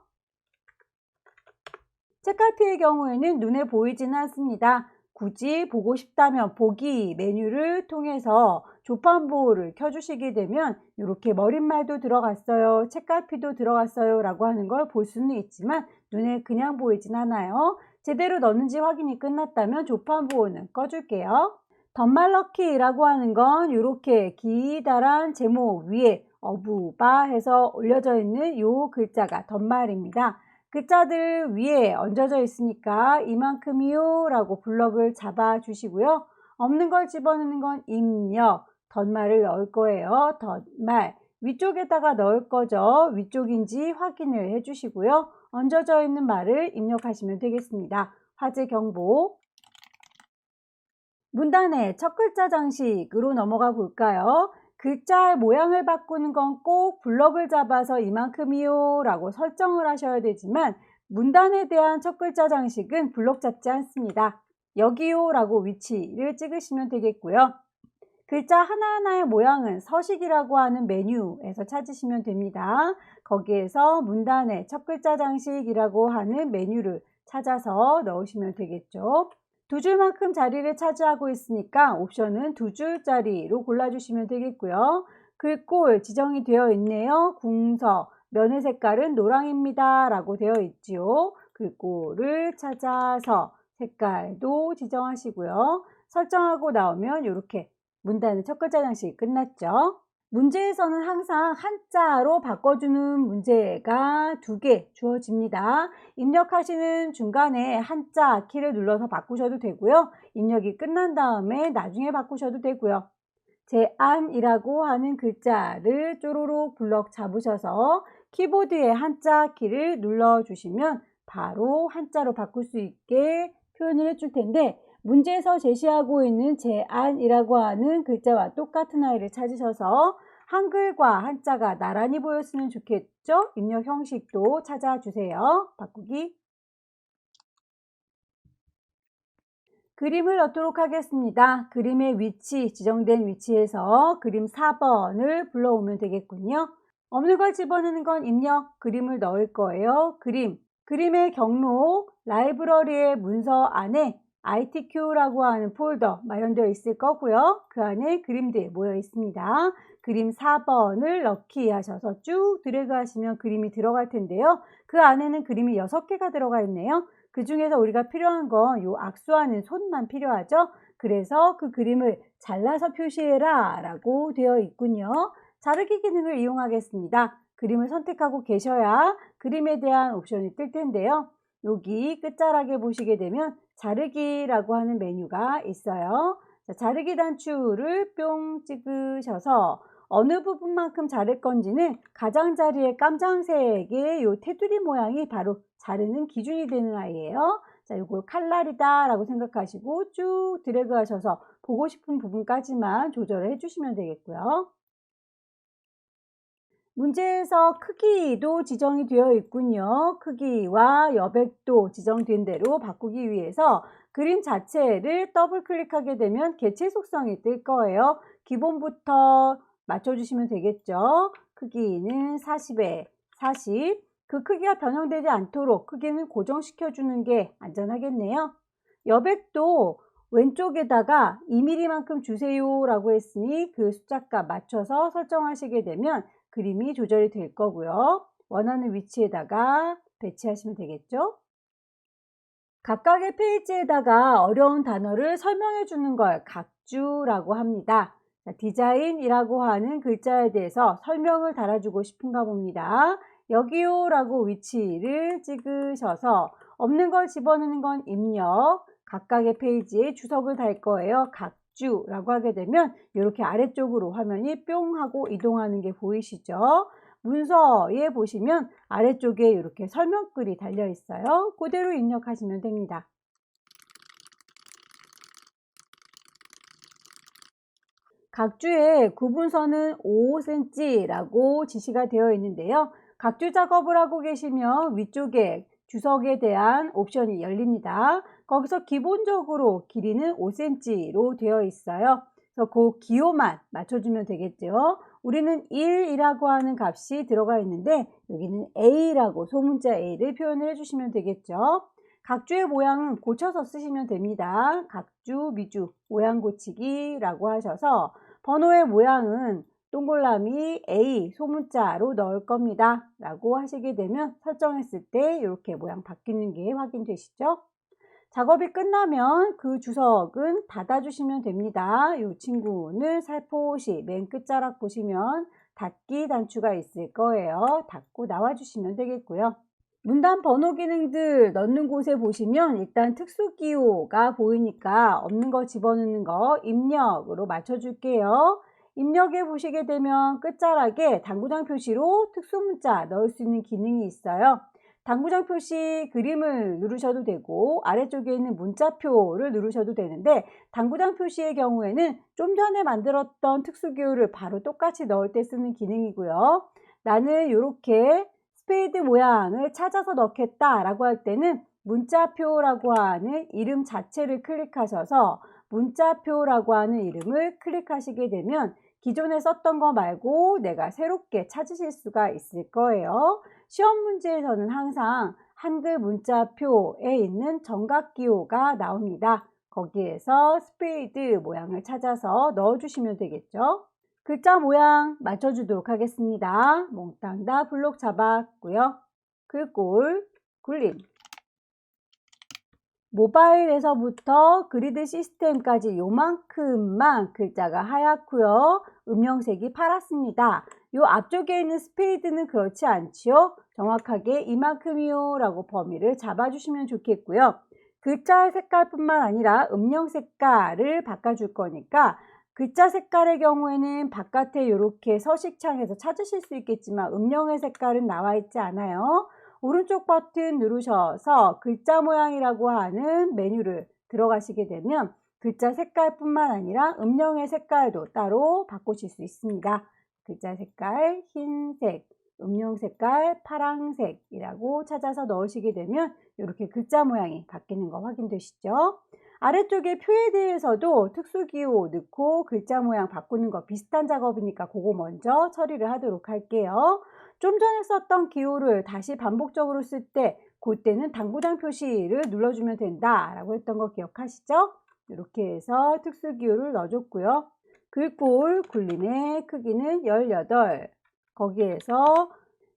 책갈피의 경우에는 눈에 보이지는 않습니다. 굳이 보고 싶다면 보기 메뉴를 통해서 조판보호를 켜주시게 되면 이렇게 머릿말도 들어갔어요, 책갈피도 들어갔어요 라고 하는 걸 볼 수는 있지만 눈에 그냥 보이진 않아요. 제대로 넣는지 확인이 끝났다면 조판보호는 꺼줄게요. 덧말넣기라고 하는 건 이렇게 기다란 제목 위에 어부바 해서 올려져 있는 이 글자가 덧말입니다. 글자들 위에 얹어져 있으니까 이만큼이요 라고 블럭을 잡아 주시고요. 없는 걸 집어넣는 건 입력, 덧말을 넣을 거예요. 덧말 위쪽에다가 넣을 거죠. 위쪽인지 확인을 해 주시고요. 얹어져 있는 말을 입력하시면 되겠습니다. 화제 경보. 문단의 첫 글자 장식으로 넘어가 볼까요? 글자의 모양을 바꾸는 건 꼭 블럭을 잡아서 이만큼이요 라고 설정을 하셔야 되지만 문단에 대한 첫 글자 장식은 블럭 잡지 않습니다. 여기요 라고 위치를 찍으시면 되겠고요. 글자 하나하나의 모양은 서식이라고 하는 메뉴에서 찾으시면 됩니다. 거기에서 문단에 첫 글자 장식이라고 하는 메뉴를 찾아서 넣으시면 되겠죠. 두 줄만큼 자리를 차지하고 있으니까 옵션은 두 줄짜리로 골라주시면 되겠고요. 글꼴 지정이 되어 있네요. 궁서, 면의 색깔은 노랑입니다 라고 되어 있지요. 글꼴을 찾아서 색깔도 지정하시고요. 설정하고 나오면 이렇게 문단의 첫 글자 장식이 끝났죠. 문제에서는 항상 한자로 바꿔주는 문제가 2개 주어집니다. 입력하시는 중간에 한자 키를 눌러서 바꾸셔도 되고요. 입력이 끝난 다음에 나중에 바꾸셔도 되고요. 제안이라고 하는 글자를 쪼로록 블럭 잡으셔서 키보드에 한자 키를 눌러주시면 바로 한자로 바꿀 수 있게 표현을 해줄 텐데, 문제에서 제시하고 있는 제안이라고 하는 글자와 똑같은 아이를 찾으셔서 한글과 한자가 나란히 보였으면 좋겠죠? 입력 형식도 찾아주세요. 바꾸기. 그림을 넣도록 하겠습니다. 그림의 위치, 지정된 위치에서 그림 4번을 불러오면 되겠군요. 없는 걸 집어넣는 건 입력, 그림을 넣을 거예요. 그림의 경로, 라이브러리의 문서 안에 ITQ라고 하는 폴더 마련되어 있을 거고요. 그 안에 그림들 모여 있습니다. 그림 4번을 넣기 하셔서 쭉 드래그 하시면 그림이 들어갈 텐데요. 그 안에는 그림이 6개가 들어가 있네요. 그 중에서 우리가 필요한 건 이 악수하는 손만 필요하죠. 그래서 그 그림을 잘라서 표시해라 라고 되어 있군요. 자르기 기능을 이용하겠습니다. 그림을 선택하고 계셔야 그림에 대한 옵션이 뜰 텐데요. 여기 끝자락에 보시게 되면 자르기라고 하는 메뉴가 있어요. 자, 자르기 단추를 뿅 찍으셔서 어느 부분만큼 자를 건지는 가장자리의 깜장색의 요 테두리 모양이 바로 자르는 기준이 되는 아이예요. 자, 이걸 칼날이다 라고 생각하시고 쭉 드래그 하셔서 보고 싶은 부분까지만 조절을 해주시면 되겠고요. 문제에서 크기도 지정이 되어 있군요. 크기와 여백도 지정된 대로 바꾸기 위해서 그림 자체를 더블 클릭하게 되면 개체 속성이 뜰 거예요. 기본부터 맞춰주시면 되겠죠. 크기는 40에 40. 그 크기가 변형되지 않도록 크기는 고정시켜주는 게 안전하겠네요. 여백도 왼쪽에다가 2mm만큼 주세요 라고 했으니 그 숫자값 맞춰서 설정하시게 되면 그림이 조절이 될 거고요. 원하는 위치에다가 배치하시면 되겠죠. 각각의 페이지에다가 어려운 단어를 설명해 주는 걸 각주라고 합니다. 자, 디자인이라고 하는 글자에 대해서 설명을 달아주고 싶은가 봅니다. 여기요 라고 위치를 찍으셔서 없는 걸 집어넣는 건 입력, 각각의 페이지에 주석을 달 거예요. 각주라고 하게 되면 이렇게 아래쪽으로 화면이 뿅 하고 이동하는 게 보이시죠? 문서에 보시면 아래쪽에 이렇게 설명글이 달려 있어요. 그대로 입력하시면 됩니다. 각주의 구분선은 5cm라고 지시가 되어 있는데요. 각주 작업을 하고 계시면 위쪽에 주석에 대한 옵션이 열립니다. 거기서 기본적으로 길이는 5cm로 되어 있어요. 그래서 그 기호만 맞춰주면 되겠죠. 우리는 1이라고 하는 값이 들어가 있는데 여기는 A라고 소문자 A를 표현을 해주시면 되겠죠. 각주의 모양은 고쳐서 쓰시면 됩니다. 각주, 미주, 모양 고치기라고 하셔서 번호의 모양은 동글라미 A 소문자로 넣을 겁니다 라고 하시게 되면 설정했을 때 이렇게 모양 바뀌는 게 확인되시죠? 작업이 끝나면 그 주석은 닫아주시면 됩니다. 이 친구는 살포시 맨 끝자락 보시면 닫기 단추가 있을 거예요. 닫고 나와주시면 되겠고요. 문단 번호 기능들 넣는 곳에 보시면 일단 특수 기호가 보이니까 없는 거 집어넣는 거 입력으로 맞춰줄게요. 입력에 보시게 되면 끝자락에 당구장 표시로 특수 문자 넣을 수 있는 기능이 있어요. 당구장 표시 그림을 누르셔도 되고 아래쪽에 있는 문자표를 누르셔도 되는데 당구장 표시의 경우에는 좀 전에 만들었던 특수기호를 바로 똑같이 넣을 때 쓰는 기능이고요. 나는 이렇게 스페이드 모양을 찾아서 넣겠다 라고 할 때는 문자표라고 하는 이름 자체를 클릭하셔서 문자표라고 하는 이름을 클릭하시게 되면 기존에 썼던 거 말고 내가 새롭게 찾으실 수가 있을 거예요. 시험 문제에서는 항상 한글 문자표에 있는 정각기호가 나옵니다. 거기에서 스페이드 모양을 찾아서 넣어주시면 되겠죠. 글자 모양 맞춰주도록 하겠습니다. 몽땅 다 블록 잡았고요. 글꼴, 굴림. 모바일에서부터 그리드 시스템까지 요만큼만 글자가 하얗고요. 음영색이 파랗습니다. 요 앞쪽에 있는 스페이드는 그렇지 않지요. 정확하게 이만큼이요 라고 범위를 잡아주시면 좋겠고요. 글자 색깔뿐만 아니라 음영 색깔을 바꿔줄 거니까 글자 색깔의 경우에는 바깥에 이렇게 서식창에서 찾으실 수 있겠지만 음영의 색깔은 나와 있지 않아요. 오른쪽 버튼 누르셔서 글자 모양이라고 하는 메뉴를 들어가시게 되면 글자 색깔뿐만 아니라 음영의 색깔도 따로 바꾸실 수 있습니다. 글자 색깔 흰색, 음영 색깔 파랑색이라고 찾아서 넣으시게 되면 이렇게 글자 모양이 바뀌는 거 확인되시죠? 아래쪽에 표에 대해서도 특수기호 넣고 글자 모양 바꾸는 거 비슷한 작업이니까 그거 먼저 처리를 하도록 할게요. 좀 전에 썼던 기호를 다시 반복적으로 쓸 때 그때는 당구장 표시를 눌러주면 된다라고 했던 거 기억하시죠? 이렇게 해서 특수기호를 넣어줬고요. 글꼴 굴림의 크기는 18. 거기에서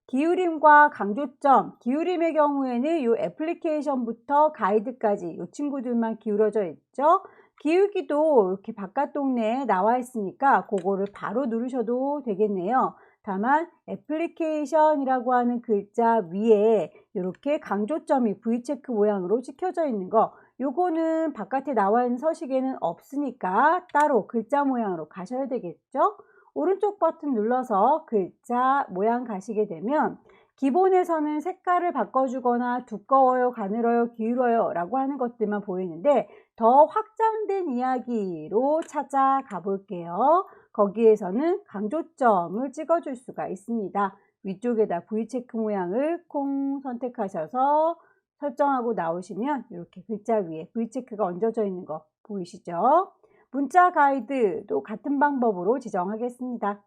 기울임과 강조점, 기울임의 경우에는 이 애플리케이션부터 가이드까지 이 친구들만 기울어져 있죠. 기울기도 이렇게 바깥 동네에 나와 있으니까 그거를 바로 누르셔도 되겠네요. 다만 애플리케이션이라고 하는 글자 위에 이렇게 강조점이 V체크 모양으로 찍혀져 있는 거, 요거는 바깥에 나와 있는 서식에는 없으니까 따로 글자 모양으로 가셔야 되겠죠. 오른쪽 버튼 눌러서 글자 모양 가시게 되면 기본에서는 색깔을 바꿔주거나 두꺼워요, 가늘어요, 기울어요 라고 하는 것들만 보이는데 더 확장된 이야기로 찾아가 볼게요. 거기에서는 강조점을 찍어줄 수가 있습니다. 위쪽에다 V체크 모양을 콩 선택하셔서 설정하고 나오시면 이렇게 글자 위에 V체크가 얹어져 있는 거 보이시죠? 문자 가이드도 같은 방법으로 지정하겠습니다.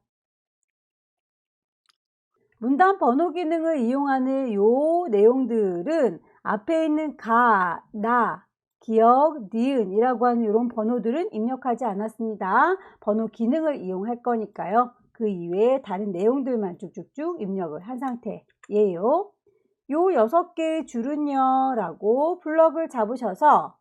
문단 번호 기능을 이용하는 이 내용들은 앞에 있는 가, 나, 기억, 니은 이라고 하는 이런 번호들은 입력하지 않았습니다. 번호 기능을 이용할 거니까요. 그 이외에 다른 내용들만 쭉쭉쭉 입력을 한 상태예요. 요 6개의 줄은요 라고 블럭을 잡으셔서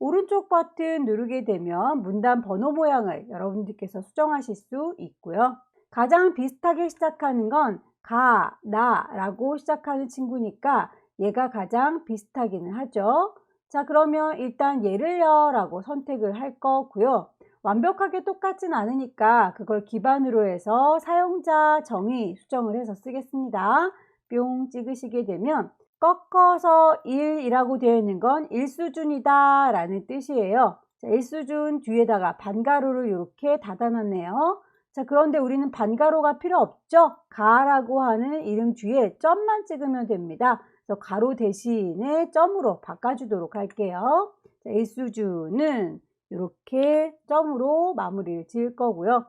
오른쪽 버튼 누르게 되면 문단 번호 모양을 여러분들께서 수정하실 수 있고요. 가장 비슷하게 시작하는 건 가, 나 라고 시작하는 친구니까 얘가 가장 비슷하기는 하죠. 자, 그러면 일단 얘를요 라고 선택을 할 거고요. 완벽하게 똑같진 않으니까 그걸 기반으로 해서 사용자 정의 수정을 해서 쓰겠습니다. 뿅 찍으시게 되면 꺾어서 1이라고 되어 있는 건 1수준이다 라는 뜻이에요. 자, 1수준 뒤에다가 반가로를 이렇게 닫아놨네요. 자, 그런데 우리는 반가로가 필요 없죠? 가라고 하는 이름 뒤에 점만 찍으면 됩니다. 그래서 가로 대신에 점으로 바꿔주도록 할게요. 자, 1수준은 이렇게 점으로 마무리를 지을 거고요.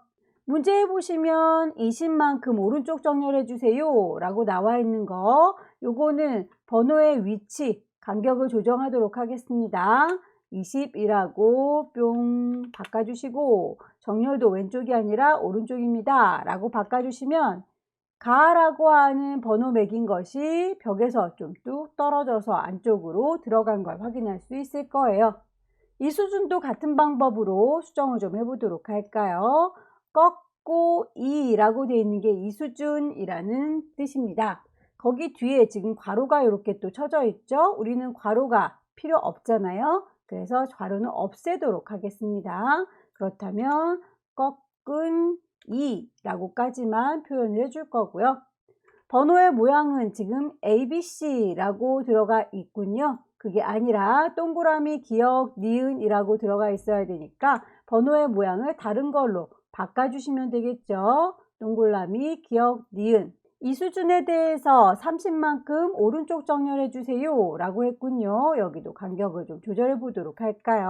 문제에 보시면 20만큼 오른쪽 정렬해 주세요 라고 나와 있는 거, 요거는 번호의 위치, 간격을 조정하도록 하겠습니다. 20이라고 뿅 바꿔주시고 정렬도 왼쪽이 아니라 오른쪽입니다 라고 바꿔주시면 가라고 하는 번호 맥인 것이 벽에서 좀 뚝 떨어져서 안쪽으로 들어간 걸 확인할 수 있을 거예요. 이 수준도 같은 방법으로 수정을 좀 해보도록 할까요? 꺾고 2라고 되어 있는 게 이 수준이라는 뜻입니다. 거기 뒤에 지금 괄호가 이렇게 또 쳐져 있죠? 우리는 괄호가 필요 없잖아요. 그래서 괄호는 없애도록 하겠습니다. 그렇다면 꺾은 2라고까지만 표현을 해줄 거고요. 번호의 모양은 지금 ABC라고 들어가 있군요. 그게 아니라 동그라미, 기억, 니은이라고 들어가 있어야 되니까 번호의 모양을 다른 걸로 바꿔주시면 되겠죠. 동그라미, 기억, 니은. 이 수준에 대해서 30만큼 오른쪽 정렬해 주세요 라고 했군요. 여기도 간격을 좀 조절해 보도록 할까요?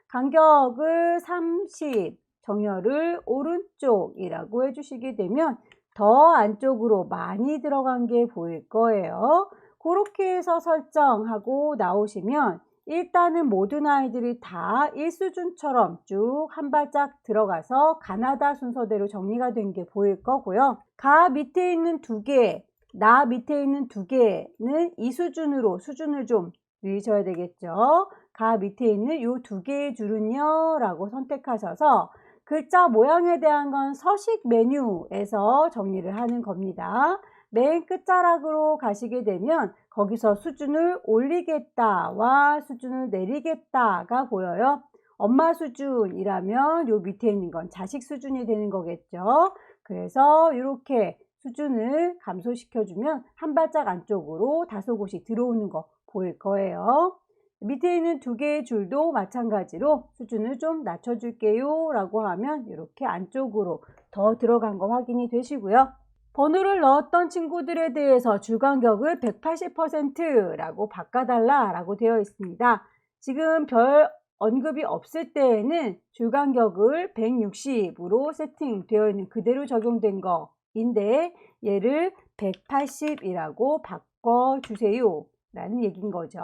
간격을 30, 정렬을 오른쪽이라고 해주시게 되면 더 안쪽으로 많이 들어간 게 보일 거예요. 그렇게 해서 설정하고 나오시면 일단은 모든 아이들이 다 1수준처럼 쭉 한 발짝 들어가서 가나다 순서대로 정리가 된 게 보일 거고요. 가 밑에 있는 두 개, 나 밑에 있는 두 개는 2수준으로 수준을 좀 늘리셔야 되겠죠. 가 밑에 있는 이 두 개의 줄은요 라고 선택하셔서 글자 모양에 대한 건 서식 메뉴에서 정리를 하는 겁니다. 맨 끝자락으로 가시게 되면 거기서 수준을 올리겠다와 수준을 내리겠다가 보여요. 엄마 수준이라면 요 밑에 있는 건 자식 수준이 되는 거겠죠. 그래서 이렇게 수준을 감소시켜주면 한 발짝 안쪽으로 다소곳이 들어오는 거 보일 거예요. 밑에 있는 두 개의 줄도 마찬가지로 수준을 좀 낮춰줄게요 라고 하면 이렇게 안쪽으로 더 들어간 거 확인이 되시고요. 번호를 넣었던 친구들에 대해서 줄 간격을 180%라고 바꿔달라 라고 되어 있습니다. 지금 별 언급이 없을 때에는 줄 간격을 160으로 세팅되어 있는 그대로 적용된 거인데 얘를 180이라고 바꿔주세요 라는 얘기인 거죠.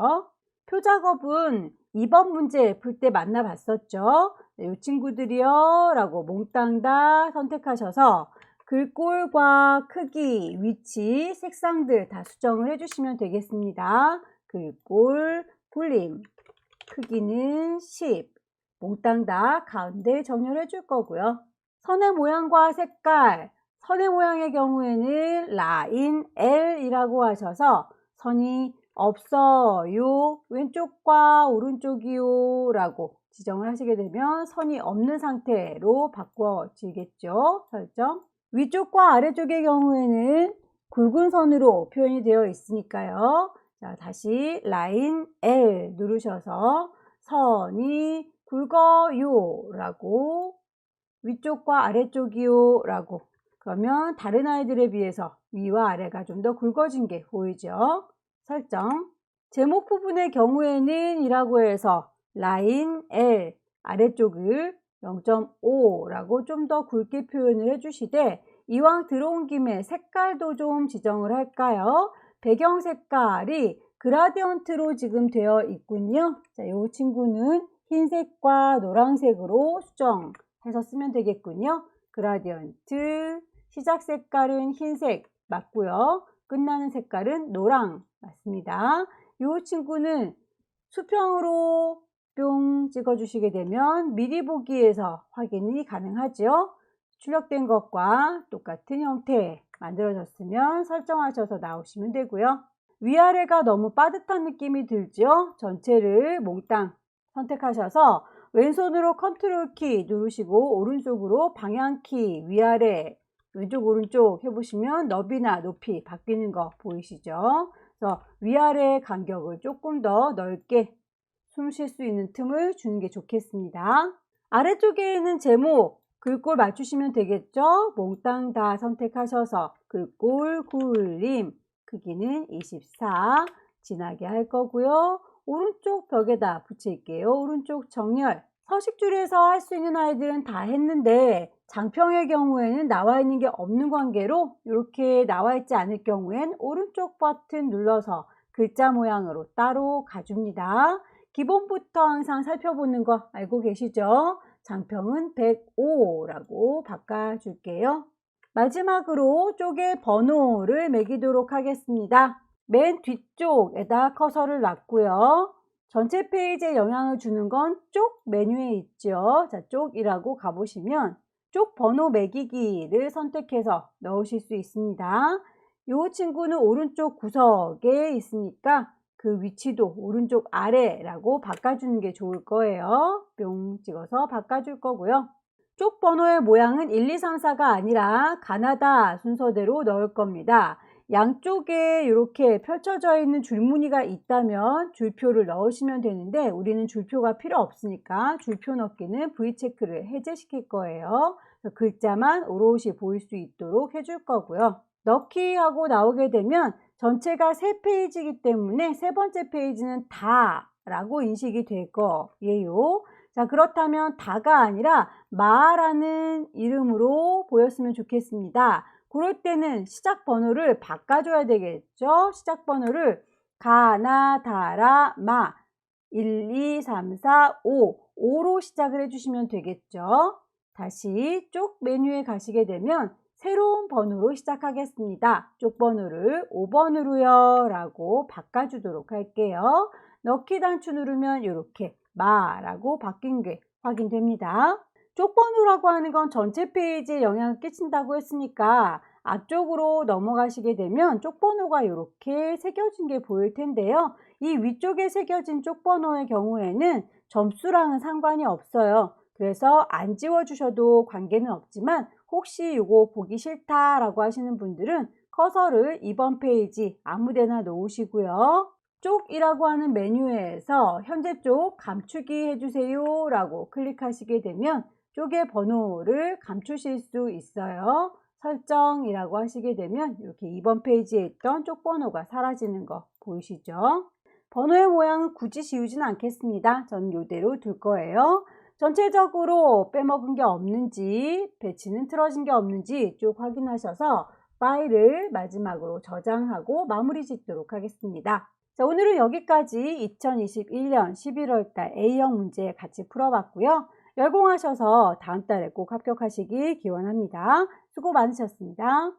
표 작업은 2번 문제 풀 때 만나봤었죠. 이 친구들이요 라고 몽땅 다 선택하셔서 글꼴과 크기, 위치, 색상들 다 수정을 해주시면 되겠습니다. 글꼴, 굴림, 크기는 10, 몽땅 다 가운데 정렬해 줄 거고요. 선의 모양과 색깔, 선의 모양의 경우에는 라인 L이라고 하셔서 선이 없어요, 왼쪽과 오른쪽이요 라고 지정을 하시게 되면 선이 없는 상태로 바꿔지겠죠. 설정. 위쪽과 아래쪽의 경우에는 굵은 선으로 표현이 되어 있으니까요. 자, 다시 라인 L 누르셔서 선이 굵어요 라고, 위쪽과 아래쪽이요 라고, 그러면 다른 아이들에 비해서 위와 아래가 좀 더 굵어진 게 보이죠. 설정. 제목 부분의 경우에는 이라고 해서 라인 L 아래쪽을 0.5라고 좀 더 굵게 표현을 해주시되, 이왕 들어온 김에 색깔도 좀 지정을 할까요? 배경 색깔이 그라디언트로 지금 되어 있군요. 자, 이 친구는 흰색과 노란색으로 수정해서 쓰면 되겠군요. 그라디언트, 시작 색깔은 흰색 맞고요. 끝나는 색깔은 노랑 맞습니다. 이 친구는 수평으로 뿅 찍어주시게 되면 미리 보기에서 확인이 가능하죠. 출력된 것과 똑같은 형태 만들어졌으면 설정하셔서 나오시면 되고요. 위아래가 너무 빠듯한 느낌이 들죠. 전체를 몽땅 선택하셔서 왼손으로 컨트롤 키 누르시고 오른쪽으로 방향 키 위아래 왼쪽 오른쪽 해보시면 너비나 높이 바뀌는 거 보이시죠? 그래서 위아래 간격을 조금 더 넓게 숨 쉴 수 있는 틈을 주는 게 좋겠습니다. 아래쪽에 있는 제목 글꼴 맞추시면 되겠죠? 몽땅 다 선택하셔서 글꼴 굴림 크기는 24 진하게 할 거고요. 오른쪽 벽에다 붙일게요. 오른쪽 정렬. 서식줄에서 할 수 있는 아이들은 다 했는데 장평의 경우에는 나와 있는 게 없는 관계로 이렇게 나와 있지 않을 경우엔 오른쪽 버튼 눌러서 글자 모양으로 따로 가줍니다. 기본부터 항상 살펴보는 거 알고 계시죠? 장평은 105라고 바꿔줄게요. 마지막으로 쪽에 번호를 매기도록 하겠습니다. 맨 뒤쪽에다 커서를 놨고요. 전체 페이지에 영향을 주는 건 쪽 메뉴에 있죠. 자, 쪽이라고 가보시면 쪽 번호 매기기를 선택해서 넣으실 수 있습니다. 이 친구는 오른쪽 구석에 있으니까 그 위치도 오른쪽 아래라고 바꿔주는 게 좋을 거예요. 뿅 찍어서 바꿔줄 거고요. 쪽 번호의 모양은 1, 2, 3, 4가 아니라 가나다 순서대로 넣을 겁니다. 양쪽에 이렇게 펼쳐져 있는 줄무늬가 있다면 줄표를 넣으시면 되는데 우리는 줄표가 필요 없으니까 줄표 넣기는 V체크를 해제시킬 거예요. 글자만 오롯이 보일 수 있도록 해줄 거고요. 넣기 하고 나오게 되면 전체가 3페이지이기 때문에 세 번째 페이지는 다라고 인식이 될 거예요. 자, 그렇다면 다가 아니라 마라는 이름으로 보였으면 좋겠습니다. 그럴 때는 시작 번호를 바꿔줘야 되겠죠. 시작 번호를 가나 다라 마 1, 2, 3, 4, 5로 시작을 해주시면 되겠죠. 다시 쪽 메뉴에 가시게 되면 새로운 번호로 시작하겠습니다. 쪽 번호를 5번으로요 라고 바꿔주도록 할게요. 넣기 단추 누르면 이렇게 마라고 바뀐 게 확인됩니다. 쪽 번호라고 하는 건 전체 페이지에 영향을 끼친다고 했으니까 앞쪽으로 넘어가시게 되면 쪽 번호가 이렇게 새겨진 게 보일 텐데요. 이 위쪽에 새겨진 쪽 번호의 경우에는 점수랑은 상관이 없어요. 그래서 안 지워주셔도 관계는 없지만 혹시 이거 보기 싫다라고 하시는 분들은 커서를 2번 페이지 아무데나 놓으시고요. 쪽이라고 하는 메뉴에서 현재 쪽 감추기 해주세요 라고 클릭하시게 되면 쪽의 번호를 감추실 수 있어요. 설정이라고 하시게 되면 이렇게 2번 페이지에 있던 쪽 번호가 사라지는 거 보이시죠? 번호의 모양은 굳이 지우지는 않겠습니다. 저는 이대로 둘 거예요. 전체적으로 빼먹은 게 없는지, 배치는 틀어진 게 없는지 쭉 확인하셔서 파일을 마지막으로 저장하고 마무리 짓도록 하겠습니다. 자, 오늘은 여기까지 2021년 11월 달 A형 문제 같이 풀어봤고요. 열공하셔서 다음 달에 꼭 합격하시길 기원합니다. 수고 많으셨습니다.